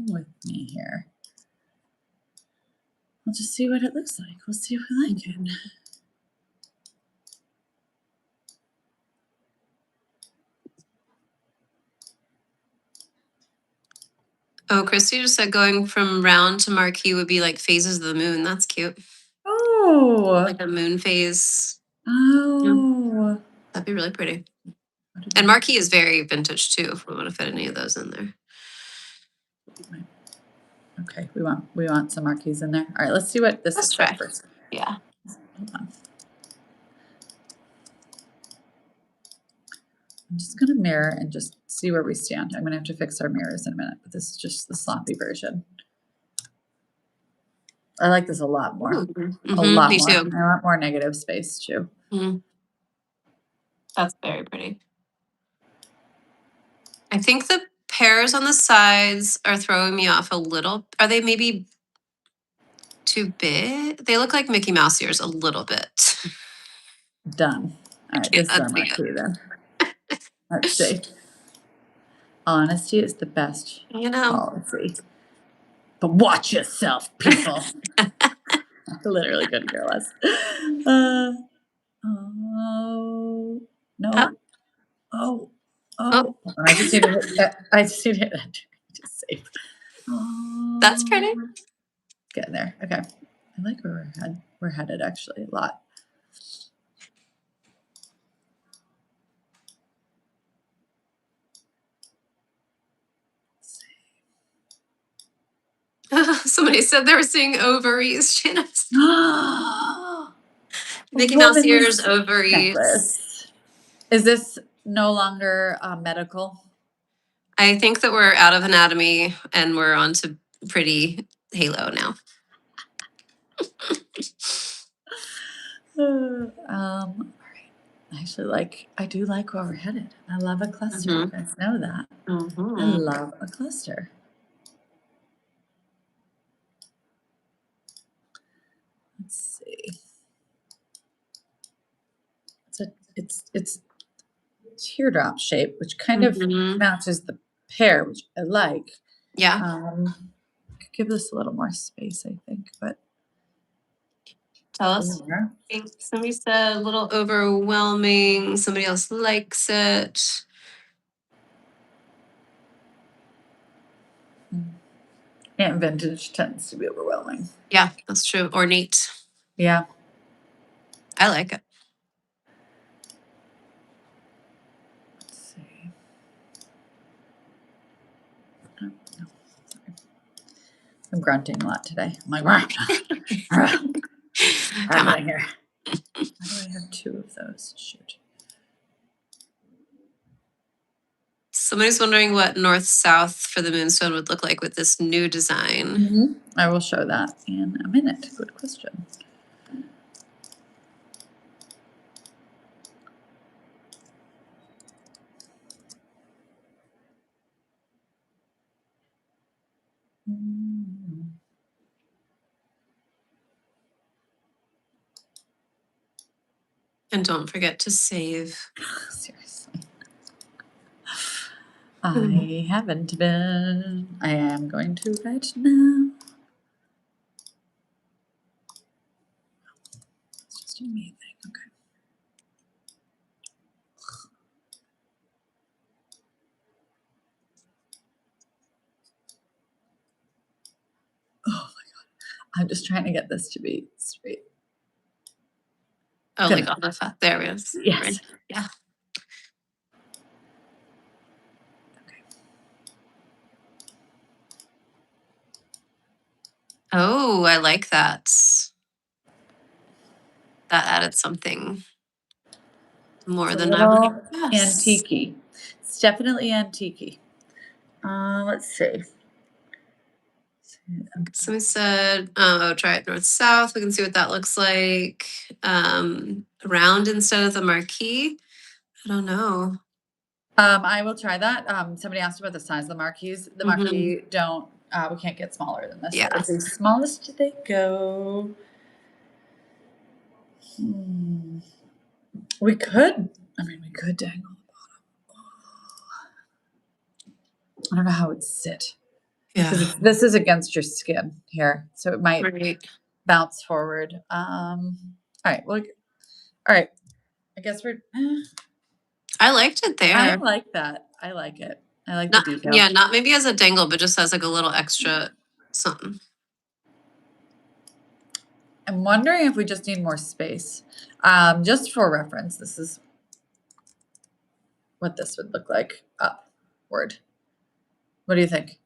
with me here. We'll just see what it looks like. We'll see if we like it. Oh, Christy just said going from round to marquee would be like phases of the moon. That's cute. Oh. Like a moon phase. Oh. Yeah. That'd be really pretty. And marquee is very vintage too, if we want to fit any of those in there. Okay, we want some marquees in there. All right, let's see what this looks like first. Yeah. Hold on. I'm just going to mirror and just see where we stand. I'm going to have to fix our mirrors in a minute, but this is just the sloppy version. I like this a lot more. Ooh, A mhm, lot me more. too. I want more negative space too. Mhm. That's very pretty. I think the pears on the sides are throwing me off a little. Are they maybe too big? They look like Mickey Mouse ears a little bit. Done. All right, Okay, this is our that's it. marquee then. Let's see. Honesty is the best You know, policy. But watch yourself, people. Literally couldn't care less. Oh oh, no. Oh. oh, I just need to hit that. I just need to hit that. Just save. that's pretty. Oh, getting there. Okay. I like where we're headed actually a lot. Somebody said they were seeing ovaries, Janice. Mickey Mouse ears, Woman's ovaries. necklace. Is this no longer medical? I think that we're out of anatomy and we're on to pretty halo now. All right. I do like where we're headed. I love a cluster. You guys know that. I love a cluster. Let's see. It's teardrop shape, which kind of matches the pear, which I like. Yeah. Could give this a little more space, I think, but Tell us. Somebody said a little overwhelming. Somebody else likes it. And vintage tends to be overwhelming. Yeah, that's true. Ornate. Yeah. I like it. Let's see. Oh, no. Sorry. I'm grunting a lot today. I'm like, Come on. here. Why do I have two of those? Shoot. Somebody's wondering what north-south for the Moonstone would look like with this new design. I will show that in a minute. Good question. And don't forget to save. Seriously. I haven't been. I am going to right now. It's just a me thing. Okay. Oh my God. I'm just trying to get this to be straight. Oh, like on the fat. There it is. Yes. Right. Yeah. Okay. Oh, I like that. That added something more than I would guess. Antique-y. It's definitely antique-y. Let's see. Somebody said, oh, try it north-south. We can see what that looks like. Round instead of the marquee. I don't know. I will try that. Somebody asked about the size of the marquees. The marquee don't, we can't get smaller than this. Yeah. That is the smallest they go. We could dangle the bottom. I don't know how it would sit. Yeah. This is against your skin here, so it might bounce forward. All right. Well, all right. I guess we're. I liked it there. I like that. I like it. I like the detail. Yeah, not maybe as a dangle, but just as like a little extra something. I'm wondering if we just need more space. Just for reference, this is what this would look like upward. What do you think?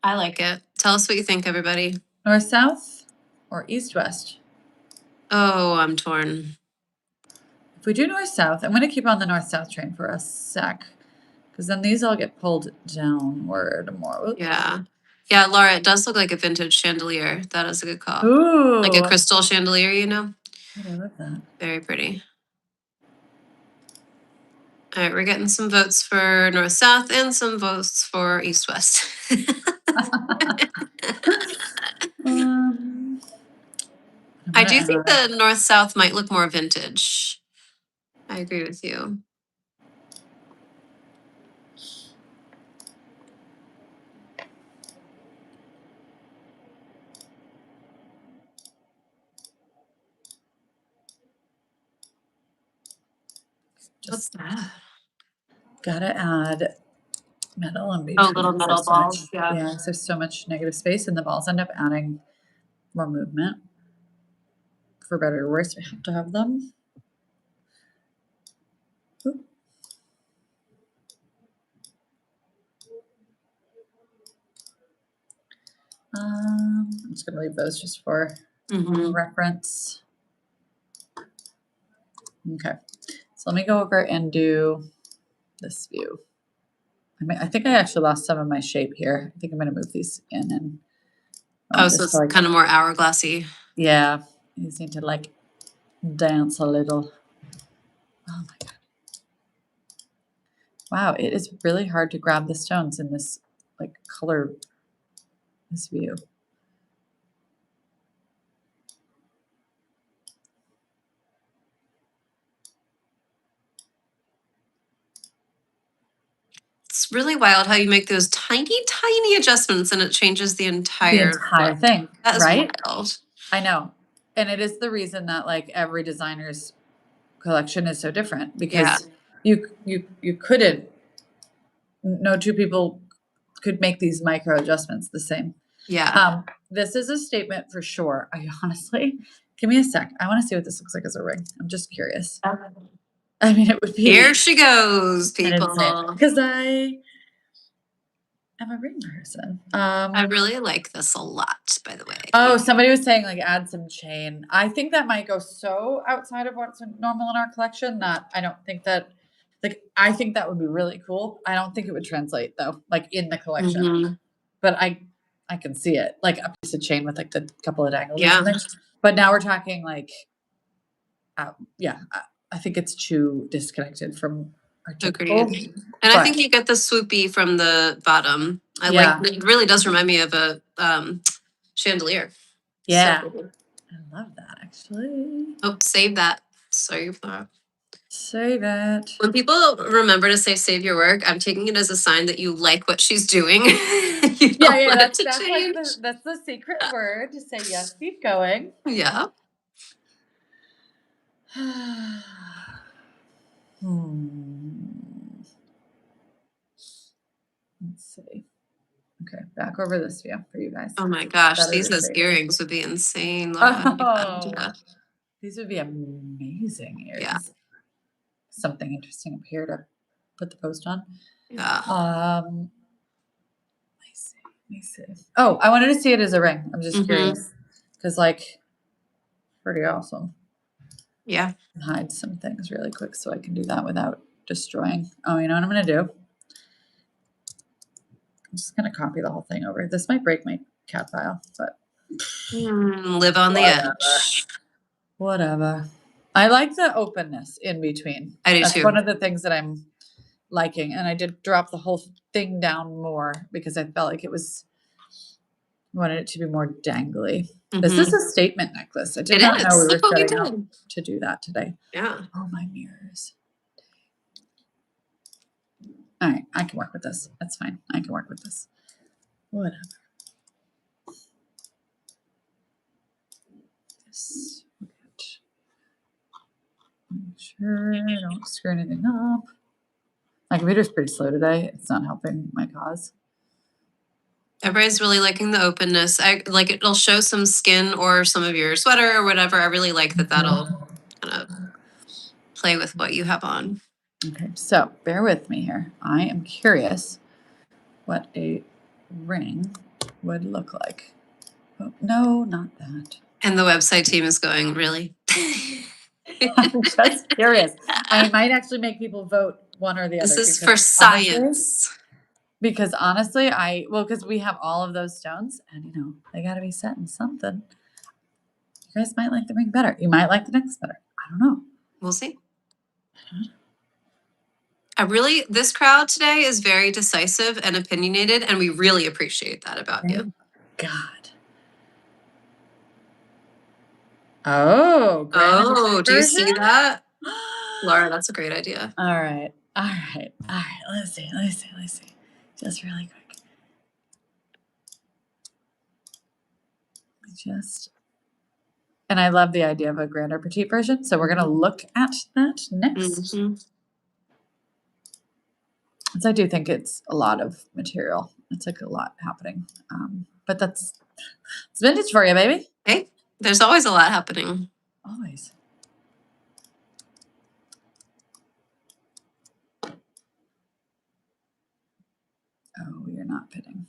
I like it. Tell us what you think, everybody. North, south, or east, west? Oh, I'm torn. If we do north, south, I'm going to keep on the north, south train for a sec, because then these all get pulled downward more. Oops. Yeah. Yeah, Laura, it does look like a vintage chandelier. That is a good call. Ooh. Like a crystal chandelier, you know? I love that. Very pretty. All right, we're getting some votes for north-south and some votes for east-west. I'm I do gonna think add- the north-south might look more vintage. I agree with you. What's that? Gotta add metal in between. Oh, little 'cause metal there's so much- balls. Yeah. Yeah, 'cause there's so much negative space, and the balls end up adding more movement. For better or worse, we have to have them. Oop. I'm just gonna leave those just for Mhm. reference. Okay, so let me go over and do this view. I think I actually lost some of my shape here. I think I'm gonna move these in and. Oh, so just it's like, kind of more hourglassy. yeah, you just need to like dance a little. Oh my God. Wow, it is really hard to grab the stones in this like color, this view. It's really wild how you make those tiny, tiny adjustments and it changes the The entire entire look. thing, That is right? wild. I know. And it is the reason that like every designer's collection is so different Yeah. because you couldn't, no two people could make these micro adjustments the same. Yeah. This is a statement for sure. I honestly, give me a sec. I want to see what this looks like as a ring. I'm just curious. I mean, it would be Here she goes, an insane people. because I am a ring person. I really like this a lot, by the way. Oh, somebody was saying like add some chain. I think that might go so outside of what's normal in our collection that I don't think that, like, I think that would be really cool. I don't think it would translate though, like in the collection. Mhm. But I can see it, like a piece of chain with like the couple of dangles or Yeah. something. But now we're talking like, yeah, I think it's too disconnected from our typical. Agreed. And I but- think you get the swoopy from the bottom. I Yeah. like it really does remind me of a chandelier. Yeah. So cool. I love that actually. Oh, save that. Save that. Save it. When people remember to say save your work, I'm taking it as a sign that you like what she's doing. You don't Yeah, want it that's to like change. that's the secret word to say yes, keep going. Yeah. Let's see. Okay, back over this view for you guys. Oh my gosh, Better these to as see. earrings would be insane. Laura. Oh, these would be amazing earrings. Yeah. Something interesting up here to put the post on. Yeah. Let me see. Oh, I wanted to see it as a ring. I'm just curious because, like, pretty awesome. Yeah. Hide some things really quick so I can do that without destroying. Oh, you know what I'm gonna do? I'm just gonna copy the whole thing over. This might break my cat file, but Live on the edge. whatever. I like the openness in between. I do That's too. one of the things that I'm liking. And I did drop the whole thing down more because I felt like it was, wanted it to be more dangly. This is a statement necklace. I did It not know is. we were Look what we setting out did. to do that today. Yeah. Oh, my mirrors. All right, I can work with this. That's fine. I can work with this. Whatever. This. Make sure I don't screw anything up. My computer's pretty slow today. It's not helping my cause. Everybody's really liking the openness. I like it'll show some skin or some of your sweater or whatever. I really like that that'll kind of play with what you have on. Okay, so bear with me here. I am curious what a ring would look like. Oh, no, not that. And the website team is going, really? I'm just curious. I might actually make people vote one or the other. This is because for honestly, science. Because honestly, because we have all of those stones and, they got to be set in something. You guys might like the ring better. You might like the necklace better. I don't know. We'll see. This crowd today is very decisive and opinionated, and we really appreciate that about you. God. Oh, Oh, do you see that? Laura, that's a great idea. All right. Let's see. Just really quick. And I love the idea of a grander petite version. So we're going to look at that next. So I do think it's a lot of material. It's like a lot happening. But it's vintage for you, baby. Hey, there's always a lot happening. Always. Oh, you're not fitting.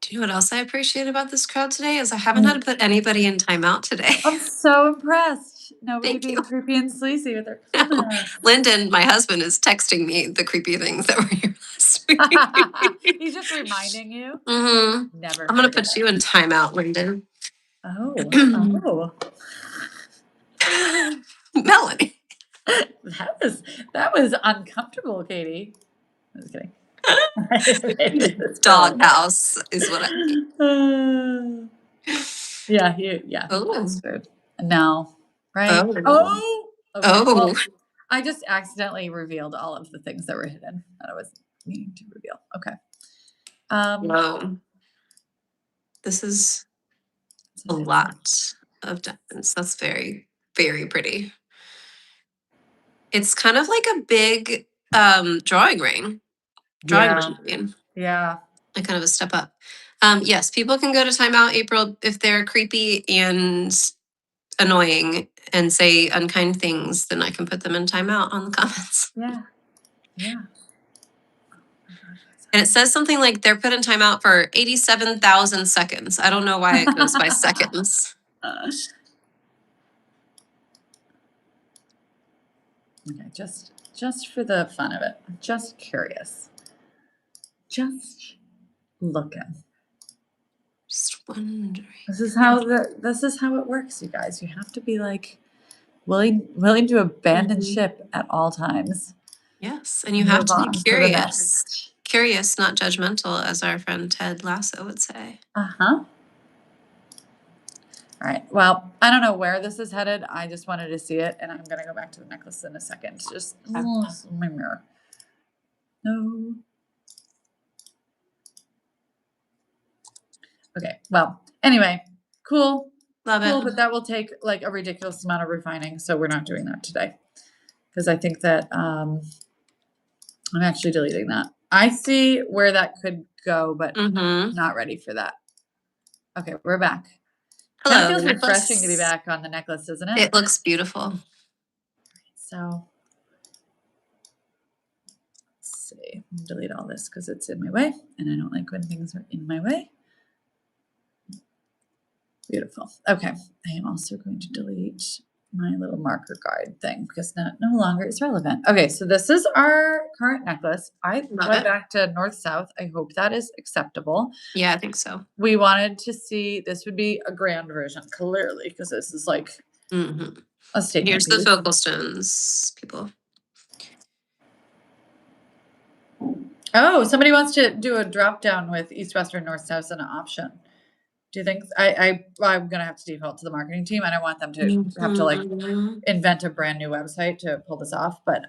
Do you know what else I appreciate about this crowd today is I haven't had to put anybody in timeout today. I'm so impressed. Nobody Thank being you. creepy and sleazy with their comments. Lyndon, my husband, is texting me the creepy things that were here last week. He's just reminding you. Never. I'm going to put you in timeout, Lyndon. Oh. Melanie. That was uncomfortable, Katie. I was kidding. Doghouse is what I mean. Yeah. That's food. No, right? Oh. Okay. Well, I just accidentally revealed all of the things that were hidden that I was needing to reveal. Okay. No. This is a lot of diamonds. That's very, very pretty. It's kind of like a big drawing ring. Yeah. And kind of a step up. Yes, people can go to timeout, April, if they're creepy and annoying and say unkind things, then I can put them in timeout on the comments. Yeah. And it says something like they're put in timeout for 87,000 seconds. I don't know why it goes by seconds. Okay, just for the fun of it. I'm just curious. Just looking. Just wondering. This is how it works, you guys. You have to be like willing to abandon ship at all times. Yes, and you have to be curious. Curious, not judgmental, as our friend Ted Lasso would say. All right. Well, I don't know where this is headed. I just wanted to see it, and I'm going to go back to the necklace in a second. Just my mirror. No. Okay. Well, anyway, cool. Love it. But that will take like a ridiculous amount of refining, so we're not doing that today because I think that I'm actually deleting that. I see where that could go, but I'm not ready for that. Okay, we're back. Hello. It feels refreshing to be back on the necklace, isn't it? It looks beautiful. So let's see. Delete all this because it's in my way, and I don't like when things are in my way. Beautiful. Okay. I am also going to delete my little marker guide thing because that no longer is relevant. Okay, so this is our current necklace. I went back to north-south. I hope that is acceptable. Yeah, I think so. We wanted to see, this would be a grand version, clearly, because this is like a statement. Here's the focal stones, people. Oh, somebody wants to do a drop down with east, west, or north, south as an option. Do you think I'm gonna have to default to the marketing team? I don't want them to have to like invent a brand new website to pull this off, but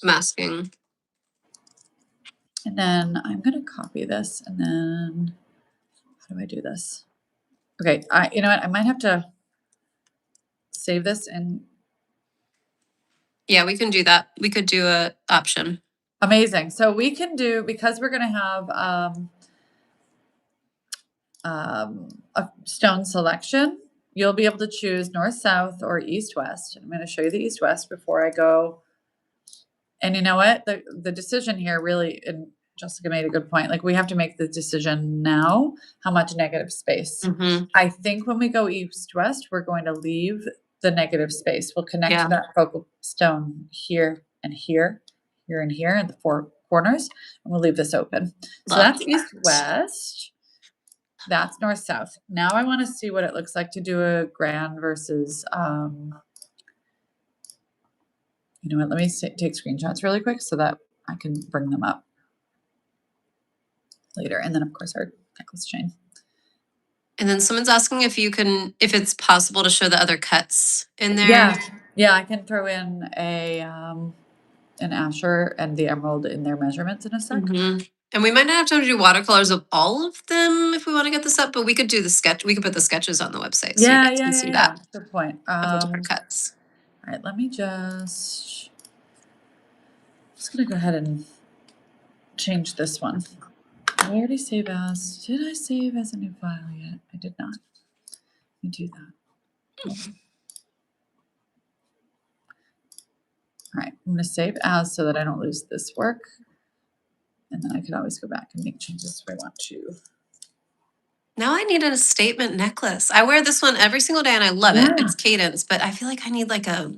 masking. And then I'm gonna copy this, and then how do I do this? Okay, you know what? I might have to save this and. Yeah, we can do that. We could do a option. Amazing. So we can do, because we're gonna have a stone selection, you'll be able to choose north, south, or east, west. I'm going to show you the east, west before I go. And you know what? The decision here really, and Jessica made a good point. Like, we have to make the decision now, how much negative space. I think when we go east, west, we're going to leave the negative space. We'll connect to that focal stone here and here here and here in the 4 corners, and we'll leave this open. So Love that's that. east-west. That's north-south. Now I wanna see what it looks like to do a grand versus, you know what, let me take screenshots really quick so that I can bring them up later. And then, of course, our necklace chain. And then someone's asking if it's possible to show the other cuts in there. Yeah, I can throw in an Asher and the emerald in their measurements in a sec. And we might not have time to do watercolors of all of them if we want to get this up, but we could do the sketch. We could put the sketches on the website so you guys can see that. Good point. Of the different cuts. All right, let me just gonna go ahead and change this one. Did I already save as? Did I save as a new file yet? I did not. Let me do that. All right, I'm gonna save as so that I don't lose this work. And then I can always go back and make changes if I want to. Now I need a statement necklace. I wear this one every single day and I love it. It's cadence, but I feel like I need like a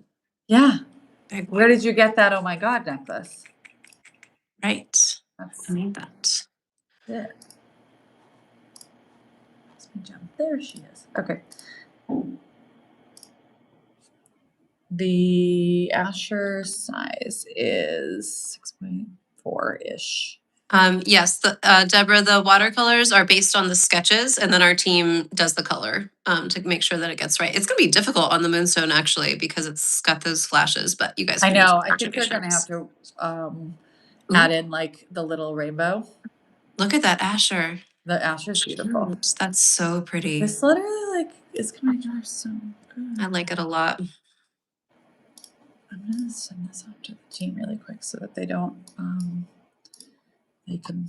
big one. Where did you get that? Oh my God, necklace. Right. I need that. Yeah. Let's jump. There she is. Okay. The Asher size is 6.4-ish. Yes, Deborah, the watercolors are based on the sketches, and then our team does the color to make sure that it gets right. It's going to be difficult on the Moonstone, actually, because it's got those flashes, but you guys can I know. I think they're going to have to add in like the little rainbow. Look at that Asher. The Asher's beautiful. That's so pretty. This literally like is coming together so good. I like it a lot. I'm going to send this off to the team really quick so that they don't, they can,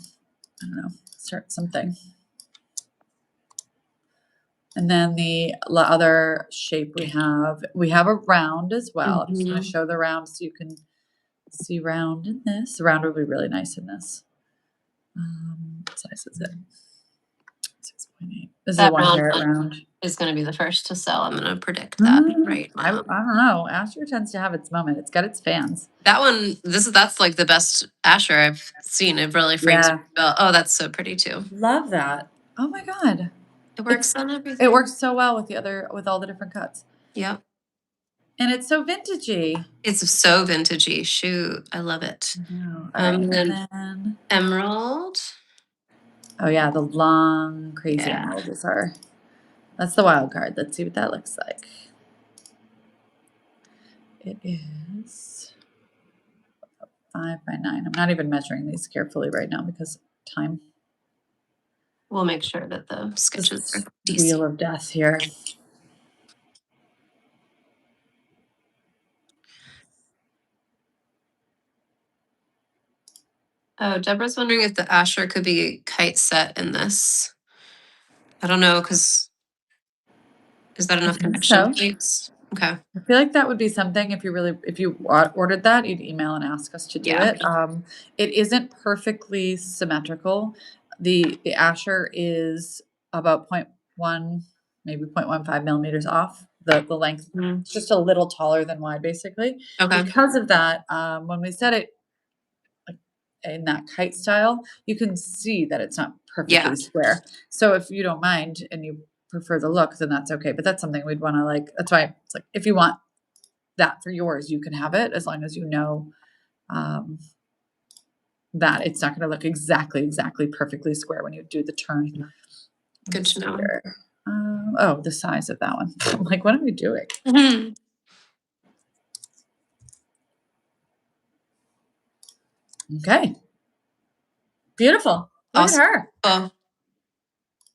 I don't know, start something. And then the other shape we have a round as well. I'm just going to show the round so you can see round in this. The round will be really nice in this. What size is it? 6.8. This is a 1 carat round. Is going to be the first to sell. I'm going to predict that right now. I don't know. Asher tends to have its moment. It's got its fans. That one, that's like the best Asher I've seen. It really frames it well. Oh, that's so pretty too. Love that. Oh my God. It works on everything. It works so well with all the different cuts. Yep. And it's so vintagey. It's so vintagey. Shoot, I love it. And then emerald. Oh yeah, the long crazy emerald is that's the wild card. Let's see what that looks like. It is 5 by 9. I'm not even measuring these carefully right now because time. We'll make sure that the sketches are decent. Wheel of death here. Oh, Deborah's wondering if the Asher could be kite set in this. I don't know, because is that enough connection plates? Okay. I feel like that would be something if you ordered that, you'd email and ask us to do it. It isn't perfectly symmetrical. The Asher is about 0.1, maybe 0.15 millimeters off the length. It's just a little taller than wide, basically. Okay. Because of that, when we set it in that kite style, you can see that it's not perfectly square. So if you don't mind and you prefer the look, then that's okay. But that's something we'd want to that's why it's like, if you want that for yours, you can have it as long as you know that it's not going to look exactly perfectly square when you do the turn. Good to know. Oh, the size of that one. I'm like, what are we doing? Okay. Beautiful. Look at her. Oh.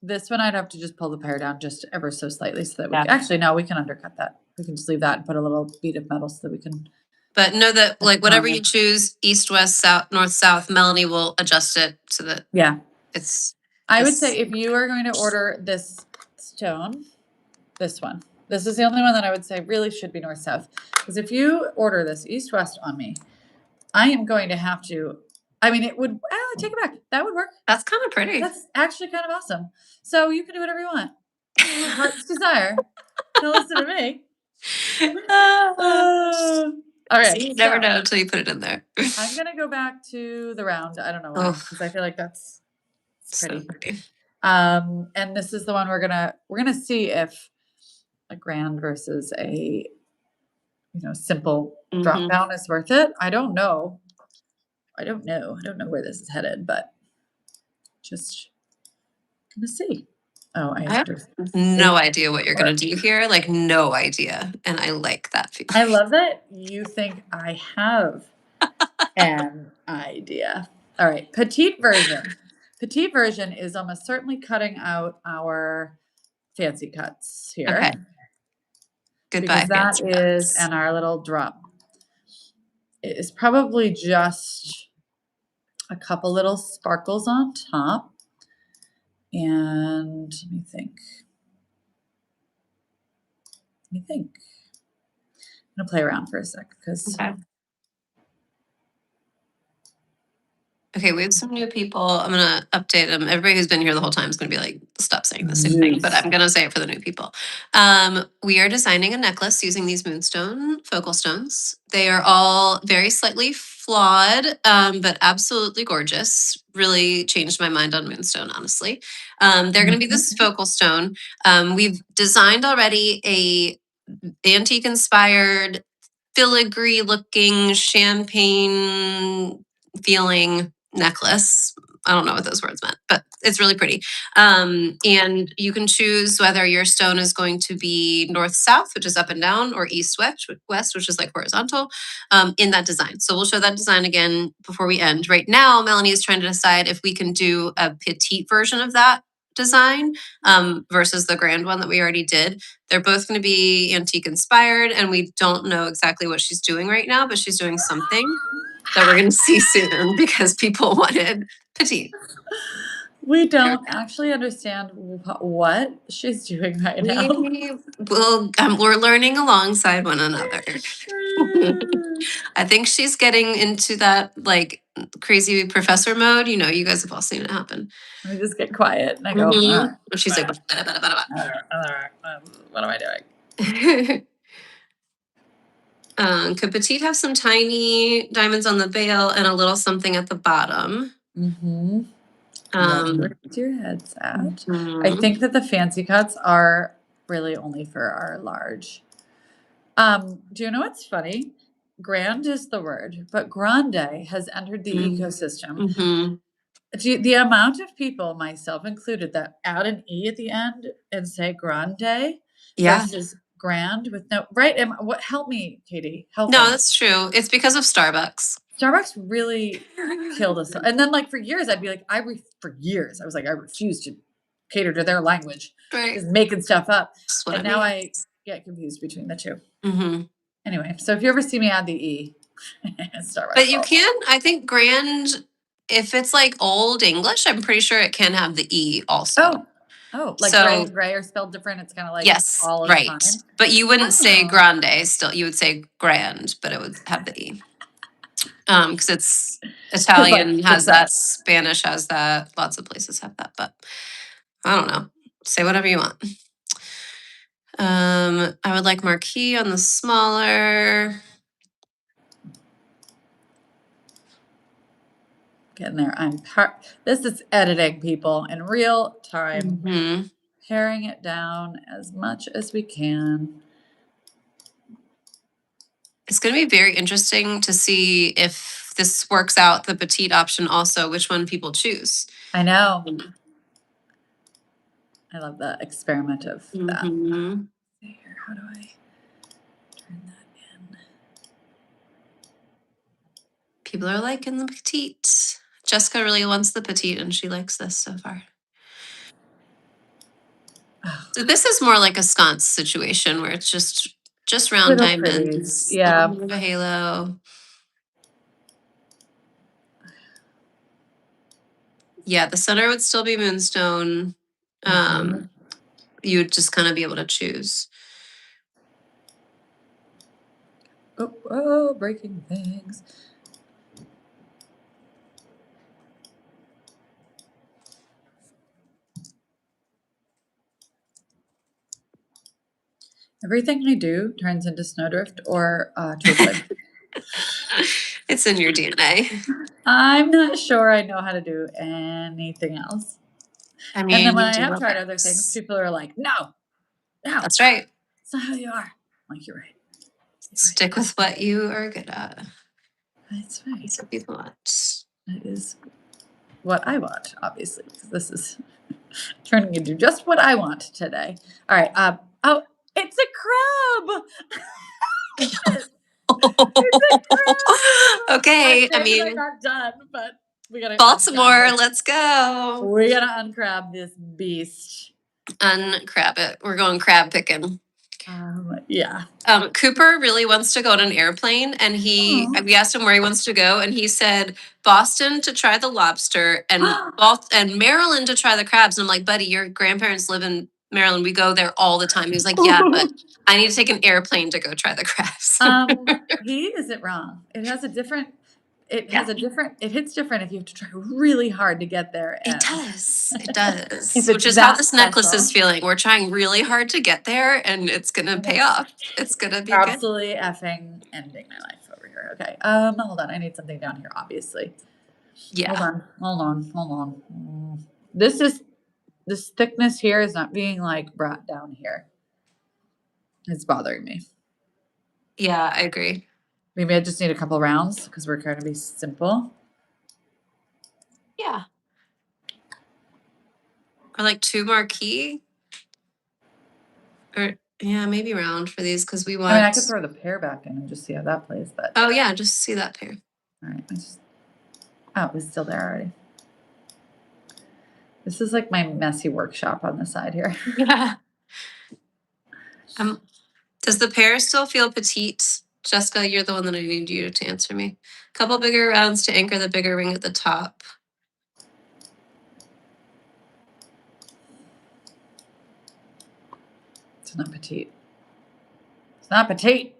This one I'd have to just pull the pear down just ever so slightly so that we actually no, we can undercut that. We can just leave that and put a little bead of metal so that we can. But know that like whatever you choose, east, west, south, north, south, Melanie will adjust it so that it's. I would say if you are going to order this stone, this one. This is the only one that I would say really should be north south. Because if you order this east west on me, I am going to have to. I mean, it would. Take it back. That would work. That's kind of pretty. That's actually kind of awesome. So you can do whatever you want. Heart's desire. Don't listen to me. All right. See, you never so know until you put it in there. I'm gonna go back to the round. I don't know why, Oh, because I feel like that's so pretty. pretty. And this is the one we're gonna see if a grand versus a simple drop Mhm. down is worth it. I don't know. I don't know where this is headed, but just gonna see. Oh, I I have have to no save idea what you're gonna do here. Like no idea. And I like that feeling. I love that you think I have an idea. All right, petite version. Petite version is almost certainly cutting out our fancy cuts here Okay. Goodbye, because that fancy is, cuts. and our little drop. It is probably just a couple little sparkles on top. And let me think. I'm gonna play around for a sec because Okay. Okay, we have some new people. I'm gonna update them. Everybody who's been here the whole time is gonna be like, stop saying the same thing, but I'm gonna say it for the new people. We are designing a necklace using these Moonstone focal stones. They are all very slightly flawed, but absolutely gorgeous. Really changed my mind on Moonstone, honestly. They're gonna be this focal stone. We've designed already a antique inspired filigree looking champagne feeling necklace. I don't know what those words meant, but it's really pretty. And you can choose whether your stone is going to be north south, which is up and down, or east west, which is like horizontal, in that design. So we'll show that design again before we end. Right now, Melanie is trying to decide if we can do a petite version of that design versus the grand one that we already did. They're both going to be antique inspired, and we don't know exactly what she's doing right now, but she's doing something that we're going to see soon because people wanted petite. we don't actually understand what she's doing right now. We're learning alongside one another. I think she's getting into that like crazy professor mode. You know, you guys have all seen it happen. Let me just get quiet and I go, She's like, what am I doing? could petite have some tiny diamonds on the veil and a little something at the bottom? Mm-hmm. Where your head's at. I mhm. think that the fancy cuts are really only for our large. Do you know what's funny? Grand is the word, but grande has entered the ecosystem. Mhm. The amount of people, myself included, that add an E at the end and say grande Yeah. versus grand with no right. What help me, Katie? Help No, me. that's true. It's because of Starbucks. Starbucks really killed us. And then like for years, I'd be like, for years, I was like, I refuse to cater to their language. Right. Just making stuff up. Just what And it now I means. get confused between the two. Mhm. Anyway, so if you ever see me add the E, Starbucks. But you can, I think grand, if it's like old English, I'm pretty sure it can have the E also. Like gray and gray are spelled different. It's kind of like Yes, all is right. fine. But you wouldn't say Oh. grande still. You would say grand, but it would have the E. Because it's Italian has that, Spanish has that, lots of places have that, but I don't know. Say whatever you want. I would like marquee on the smaller. Getting there. This is editing, people, in real time. Mm-hmm. Paring it down as much as we can. It's going to be very interesting to see if this works out, the petite option also, which one people choose. I know. I love the experiment of that. Mm-hmm. Here, how do I turn that in? People are liking the petite. Jessica really wants the petite and she likes this so far. Oh, So this is more like a sconce situation where it's just round little diamonds, pretties. Yeah. a little bit of a halo. Yeah, the center would still be Moonstone. You'd just kind of be able to choose. Oh, breaking things. Everything I do turns into snowdrift or twig. It's in your DNA. I'm not sure I know how to do anything else. I And mean, then when you I do have love tried other things, eggs. people are like, no, That's right. it's not how you are. I'm like, you're right. Stick with what you are good at. That's right. That's what people want. It is what I want, obviously, because this is turning into just what I want today. All right. Oh, it's a crab. It's a crab. Okay, I'm I saying I'm mean, not done, but we gotta Baltimore, let's go. We gotta uncrab this beast. Uncrab it. We're going crab picking. Yeah. Cooper really wants to go on an airplane, and we asked him where he wants to go, and he said Boston to try the lobster, and Maryland to try the crabs. And I'm like, buddy, your grandparents live in Maryland. We go there all the time. He was like, yeah, but I need to take an airplane to go try the crabs. He isn't wrong. It has a different. It hits different if you have to try really hard to get there. It does. It does. If Which it's is how that this necklace special. is feeling. We're trying really hard to get there, and it's gonna pay off. It's gonna be good. Absolutely effing ending my life over here. Okay. Hold on. I need something down here, obviously. Yeah. Hold on. This thickness here is not being like brought down here. It's bothering me. Yeah, I agree. Maybe I just need a couple rounds because we're trying to be simple. Yeah. Or like 2 marquee. Or yeah, maybe round for these because we want. I mean, I could throw the pair back in and just see how that plays. But oh yeah, just see that pair. All right. Oh, it was still there already. This is like my messy workshop on the side here. Yeah. Does the pair still feel petite? Jessica, you're the one that I need you to answer me. Couple bigger rounds to anchor the bigger ring at the top. It's not petite. It's not petite.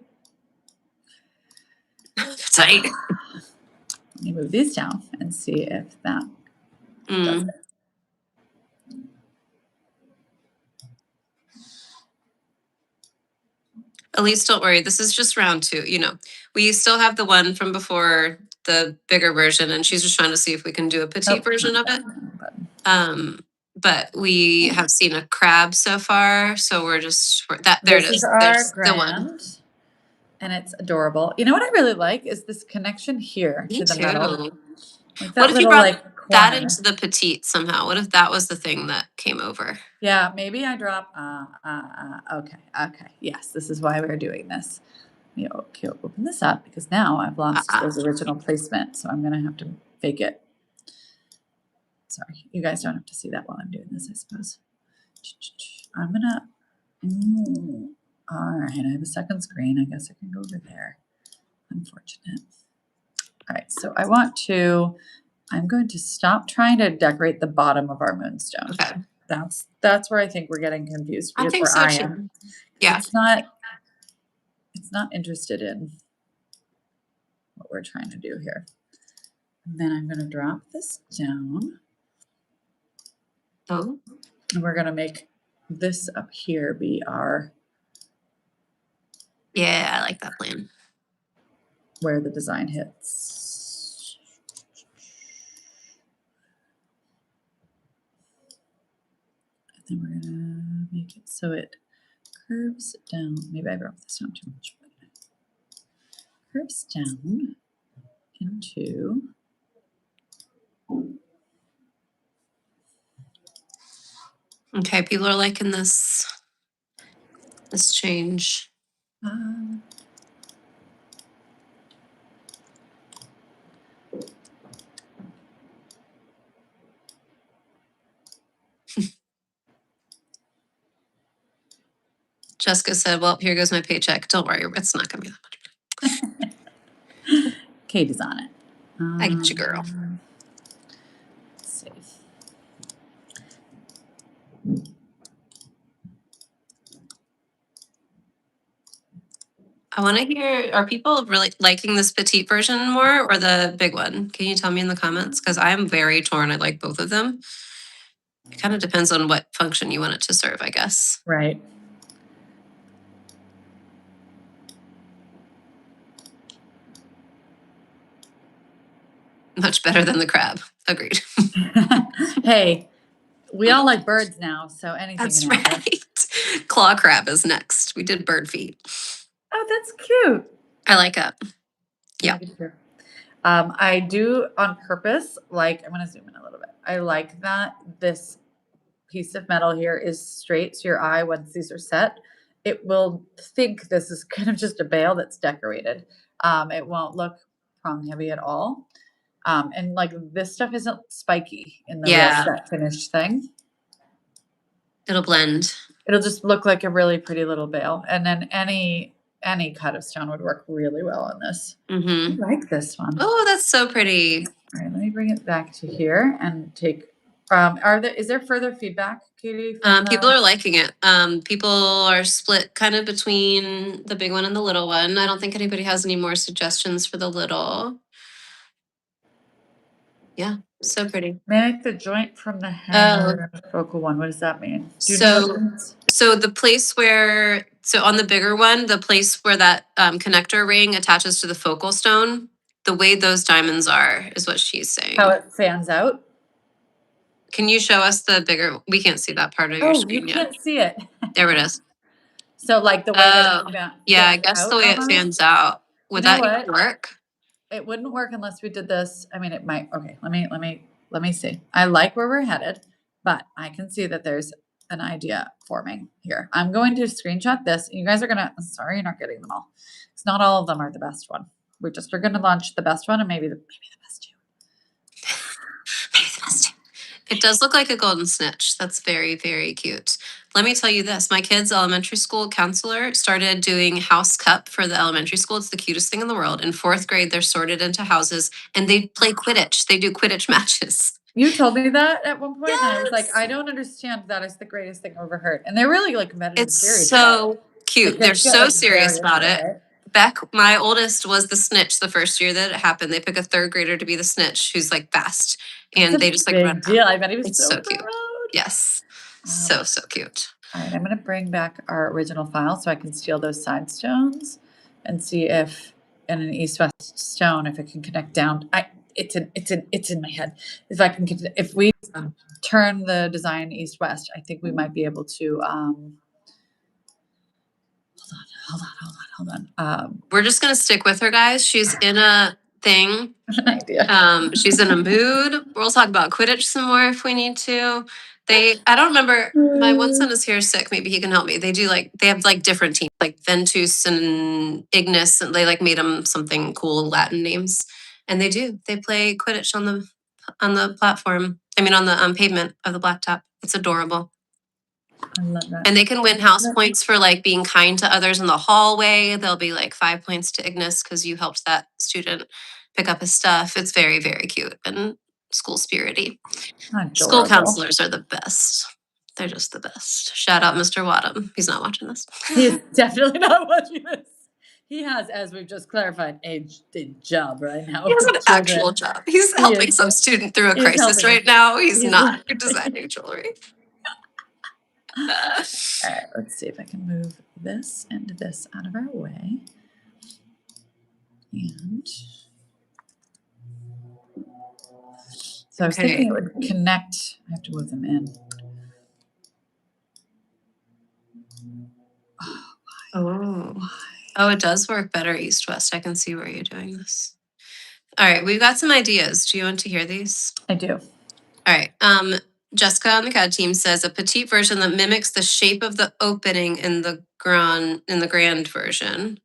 Tight. Let me move these down and see if that does it. Elise, don't worry. This is just round 2. You know, we still have the one from before, the bigger version, and she's just trying to see if we can do a petite version of it. But we have seen a crab so far, so we're just there. It is. There's the one, and it's adorable. You know what I really like is this connection here to the metal. Like that what if you little, brought like, that corner. into the petite somehow? What if that was the thing that came over? Yeah, maybe I drop. Okay. Yes, this is why we're doing this. Okay, open this up because now I've lost those original placement, so I'm gonna have to fake it. Sorry, you guys don't have to see that while I'm doing this, I suppose. I'm gonna. All right, I have a second screen. I guess I can go over there. Unfortunate. All right, so I'm going to stop trying to decorate the bottom of our moonstone. Okay. That's where I think we're getting confused. I think so too. Yeah. It's not interested in what we're trying to do here. And then I'm going to drop this down. Oh. And we're going to make this up here be our. Yeah, I like that plan. Where the design hits. And then we're going to make it so it curves down. Maybe I broke this down too much. But curves down into. Okay, people are liking this change. Jessica said, well, here goes my paycheck. Don't worry, it's not going to be that much. Kate is on it. I get you, girl. Let's see. I want to hear, are people really liking this petite version more or the big one? Can you tell me in the comments? Because I'm very torn. I like both of them. It kind of depends on what function you want it to serve, I guess. Right. Much better than the crab. Agreed. Hey, we all like birds now, so anything That's can happen. right. Claw crab is next. We did bird feet. Oh, that's cute. I like it. Yeah. I do too. I do on purpose, like, I'm gonna zoom in a little bit. I like that this piece of metal here is straight to your eye once these are set. It will think this is kind of just a bale that's decorated. It won't look prong heavy at all. And like this stuff isn't spiky in the real Yeah. set finished thing. It'll blend. It'll just look like a really pretty little bale. And then any cut of stone would work really well on this. I like this one. Oh, that's so pretty. All right, let me bring it back to here and take. Is there further feedback, Katie? People are liking it. People are split kind of between the big one and the little one. I don't think anybody has any more suggestions for the little. Yeah, so pretty. Make the joint from the hanger focal one. What does that mean? Do you know what that means? So the place where, so on the bigger one, the place where that connector ring attaches to the focal stone, the way those diamonds are is what she's saying. How it fans out? Can you show us the bigger? We can't see that part of your screen you yet. can't see it. There it is. So like the way that it yeah, I guess the way it fans out. Would that even work? It wouldn't work unless we did this. I mean, it might. Okay, let me see. I like where we're headed, but I can see that there's an idea forming here. I'm going to screenshot this. You guys are gonna. Sorry, you're not getting them all. It's not all of them are the best one. We're going to launch the best one and maybe the best two. Maybe the best two. It does look like a golden snitch. That's very, very cute. Let me tell you this. My kid's elementary school counselor started doing house cup for the elementary school. It's the cutest thing in the world. In 4th grade, they're sorted into houses and they play Quidditch. They do Quidditch matches. You told me that at one point, yes. and I was like, I don't understand. That is the greatest thing I've ever heard. And they're really like competitive. It's so cute. They're so serious about it. Beck, my oldest, was the snitch the first year that it happened. They pick a 3rd grader to be the snitch who's like fast. And they just like run. Big deal. I bet he was so cute. Yes. So cute. All right, I'm going to bring back our original file so I can steal those side stones and see if in an east-west stone, if it can connect down. It's in my head. If we turn the design east-west, I think we might be able to, hold on. We're just going to stick with her, guys. She's in a thing. An idea. She's in a mood. We'll talk about Quidditch some more if we need to. I don't remember. My one son is here sick. Maybe he can help me. They have like different teams, like Ventus and Ignis, and they like made them something cool Latin names. And they play Quidditch on the platform. I mean, on the pavement of the blacktop. It's adorable. I love that. And they can win house points for like being kind to others in the hallway. They'll be like 5 points to Ignis because you helped that student pick up his stuff. It's very, very cute and school spirity. Adorable. School counselors are the best. They're just the best. Shout out Mr. Wadham. He's not watching this. He's definitely not watching this. He has, as we've just clarified, a job right now. He has an actual job. He's helping some student through a crisis right now. He's not designing jewelry. All right, let's see if I can move this and this out of our way. And so I was thinking it would connect. I have to move them in. Oh, it does work better east-west. I can see where you're doing this. All right, we've got some ideas. Do you want to hear these? I do. All right. Jessica on the CAD team says a petite version that mimics the shape of the opening in the grand version.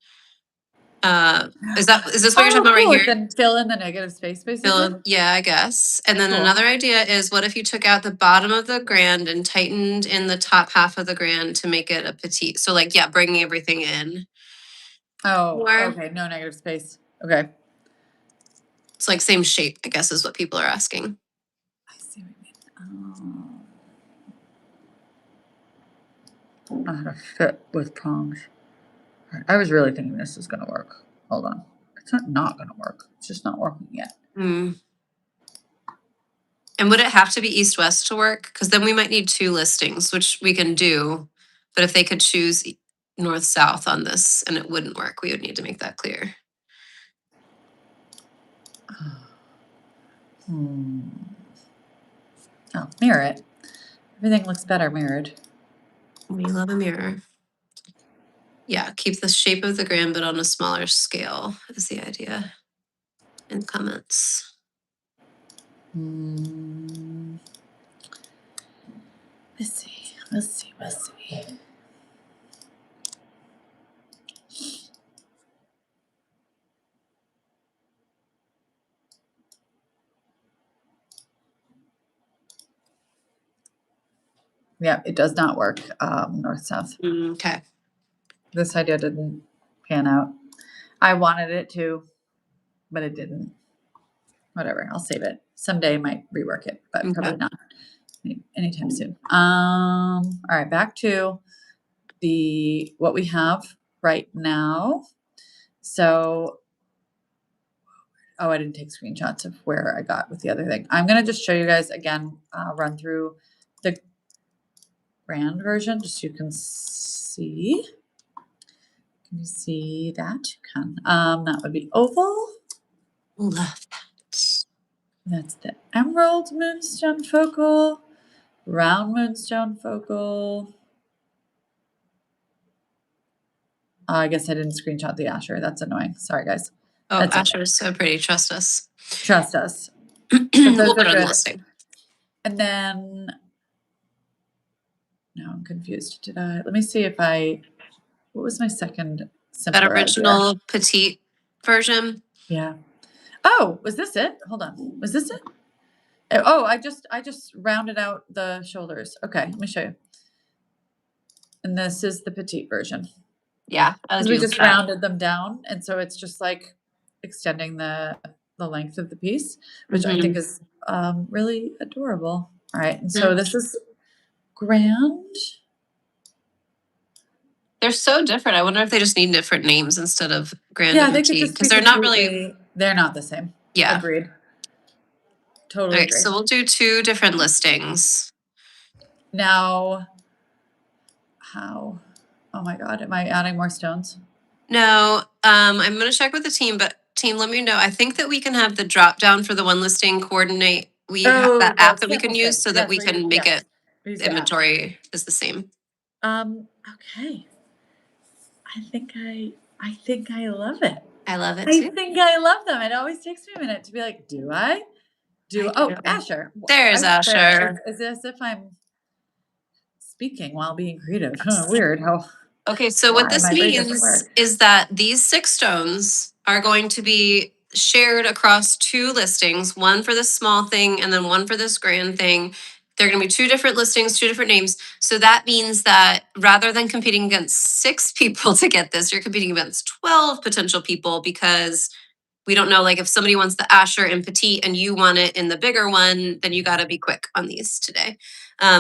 Is this what you're talking about right here? Then fill in the negative space, basically. Yeah, I guess. And then another idea is, what if you took out the bottom of the grand and tightened in the top half of the grand to make it a petite? So like, yeah, bringing everything in. Oh, okay. No negative space. Okay. It's like same shape, I guess, is what people are asking. I see what you mean. How to fit with prongs. I was really thinking this is going to work. Hold on. It's not going to work. It's just not working yet. And would it have to be east-west to work? Because then we might need 2 listings, which we can do. But if they could choose north-south on this and it wouldn't work, we would need to make that clear. Oh, mirror it. Everything looks better mirrored. We love a mirror. Yeah, keep the shape of the grand, but on a smaller scale is the idea. In comments. Let's see. Yeah, it does not work north-south. Okay. This idea didn't pan out. I wanted it to, but it didn't. Whatever, I'll save it. Someday I might rework it, but probably not anytime soon. All right, back to what we have right now. So, oh, I didn't take screenshots of where I got with the other thing. I'm gonna just show you guys again, run through the grand version, just so you can see. Can you see that? You can. That would be oval. Love that. That's the emerald moonstone focal, round moonstone focal. I guess I didn't screenshot the Asher. That's annoying. Sorry, guys. Oh, That's Asher is so pretty. Trust us. Trust us. We'll put it on the listing. And then, now I'm confused. Let me see if what was my second simpler That original idea? petite version. Yeah. Oh, was this it? Hold on. Was this it? Oh, I just rounded out the shoulders. Okay, let me show you. And this is the petite version. Yeah. Because we just rounded them down. And so it's just like extending the length of the piece, which I think is really adorable. All right. And so this is grand. They're so different. I wonder if they just need different names instead of grand Yeah, and they could petite, just because be they're not really. completely- They're not the same. Yeah. Agreed. Totally All right, agree. so we'll do 2 different listings. Now, how? Oh my God, am I adding more stones? No, I'm going to check with the team, but team, let me know. I think that we can have the drop down for the one listing coordinate. We have that app that we can use so that we can make it inventory is the same. Okay. I think I love it. I love it I too. think I love them. It always takes me a minute to be like, do I? Oh, Asher. There's Asher. It's as if I'm speaking while being creative. Weird how. Okay, so what this my brain doesn't means work. is that these 6 stones are going to be shared across 2 listings, one for this small thing and then one for this grand thing. They're going to be 2 different listings, 2 different names. So that means that rather than competing against 6 people to get this, you're competing against 12 potential people, because we don't know, like if somebody wants the Asher in petite and you want it in the bigger one, then you got to be quick on these today.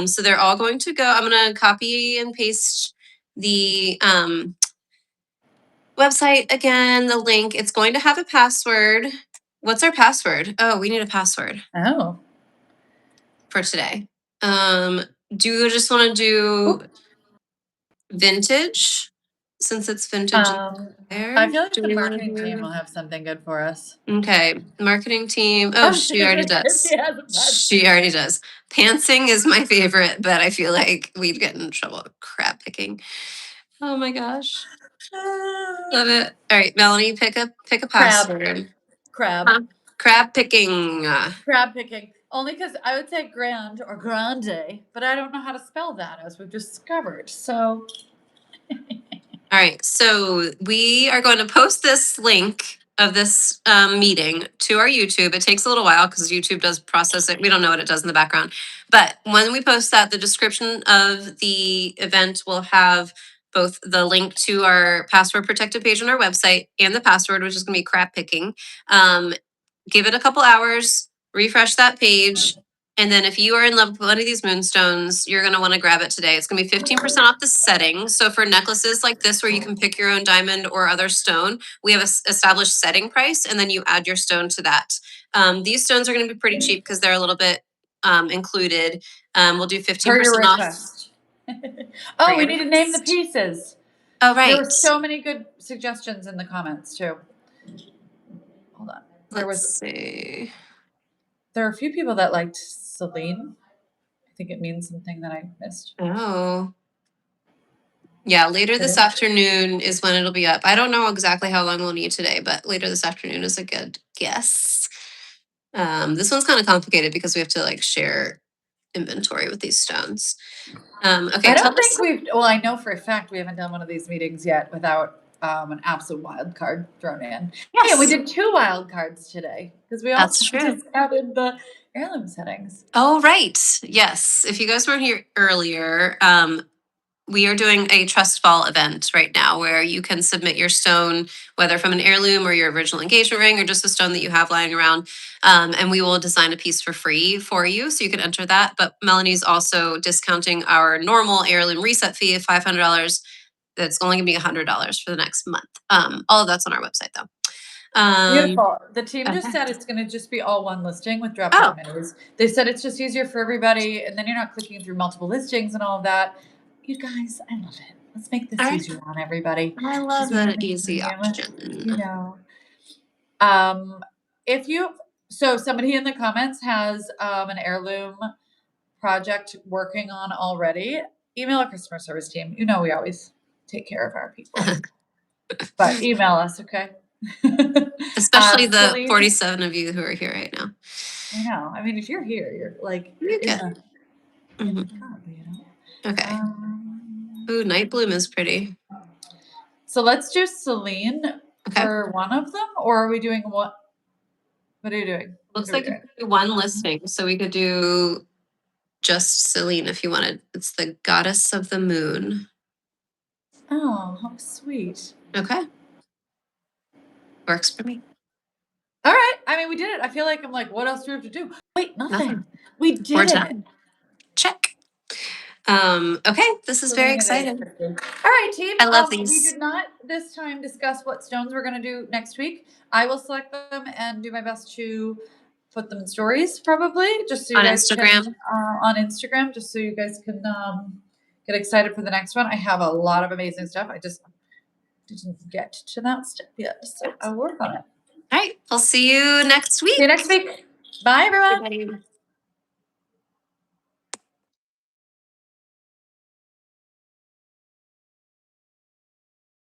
So they're all going to go. I'm going to copy and paste the website again, the link. It's going to have a password. What's our password? Oh, we need a password. Oh. For today. Do you just want to do vintage, since it's vintage? I feel like the marketing team will have something good for us. Okay, marketing team. Oh, she already does. She already does. Pantsing is my favorite, but I feel like we'd get in trouble with crab picking. Oh my gosh. Love it. All right, Melanie, pick a password. Crab. Crab picking. Crab picking. Only because I would say grand or grande, but I don't know how to spell that, as we've discovered. So. All right, so we are going to post this link of this meeting to our YouTube. It takes a little while because YouTube does process it. We don't know what it does in the background. But when we post that, the description of the event will have both the link to our password protected page on our website and the password, which is going to be crab picking. Give it a couple hours, refresh that page. And then if you are in love with one of these moonstones, you're going to want to grab it today. It's going to be 15% off the setting. So for necklaces like this, where you can pick your own diamond or other stone, we have an established setting price, and then you add your stone to that. These stones are going to be pretty cheap because they're a little bit included. We'll do 15% off. Oh, we need to name the pieces. Oh, right. There were so many good suggestions in the comments too. Hold on. There there are a few people that liked Celine. I think it means something that I missed. Oh. Yeah, later this afternoon is when it'll be up. I don't know exactly how long we'll need today, but later this afternoon is a good guess. This one's kind of complicated because we have to like share inventory with these stones. Okay, I tell don't us. think well, I know for a fact we haven't done one of these meetings yet without an absolute wild card thrown in. Yes, Hey, we did 2 wild cards today because we that's also true. discounted the heirloom settings. Oh, right. Yes. If you guys weren't here earlier, we are doing a Trustfall event right now where you can submit your stone, whether from an heirloom or your original engagement ring or just a stone that you have lying around. And we will design a piece for free for you. So you can enter that. But Melanie's also discounting our normal heirloom reset fee of $500. That's only going to be $100 for the next month. All of that's on our website though. Beautiful. The team just Okay. said it's going to just be all one listing with drop Oh. down menus. They said it's just easier for everybody, and then you're not clicking through multiple listings and all of that. You guys, I love it. Let's make this All right. easier on everybody. I love We an have a easy team, option. you know. If you so somebody in the comments has an heirloom project working on already, email our customer service team. You know we always take care of our people. But email us, okay? Especially the Celine, 47 of you who are here right now. I know. I mean, if you're here, you're like You're in good. the club, you know. Okay. Ooh, Night Bloom is pretty. So let's do Celine Okay. for one of them, or are we doing what? What are you doing? Looks like it's one listing, so we could do just Celine if you wanted. It's the goddess of the moon. Oh, how sweet. Okay. Works for me. All right. I mean, we did it. I feel like I'm like, what else do we have to do? Wait, nothing. We did We're it. done. Check. Okay, this is very exciting. All right, team. I love We these. did not this time discuss what stones we're going to do next week. I will select them and do my best to put them in stories, probably, just so you On guys Instagram. can on Instagram, just so you guys can get excited for the next one. I have a lot of amazing stuff. I just didn't get to that step yet, so I'll work on it. All right, I'll see you next week. See you next week. Bye, everyone. Everybody.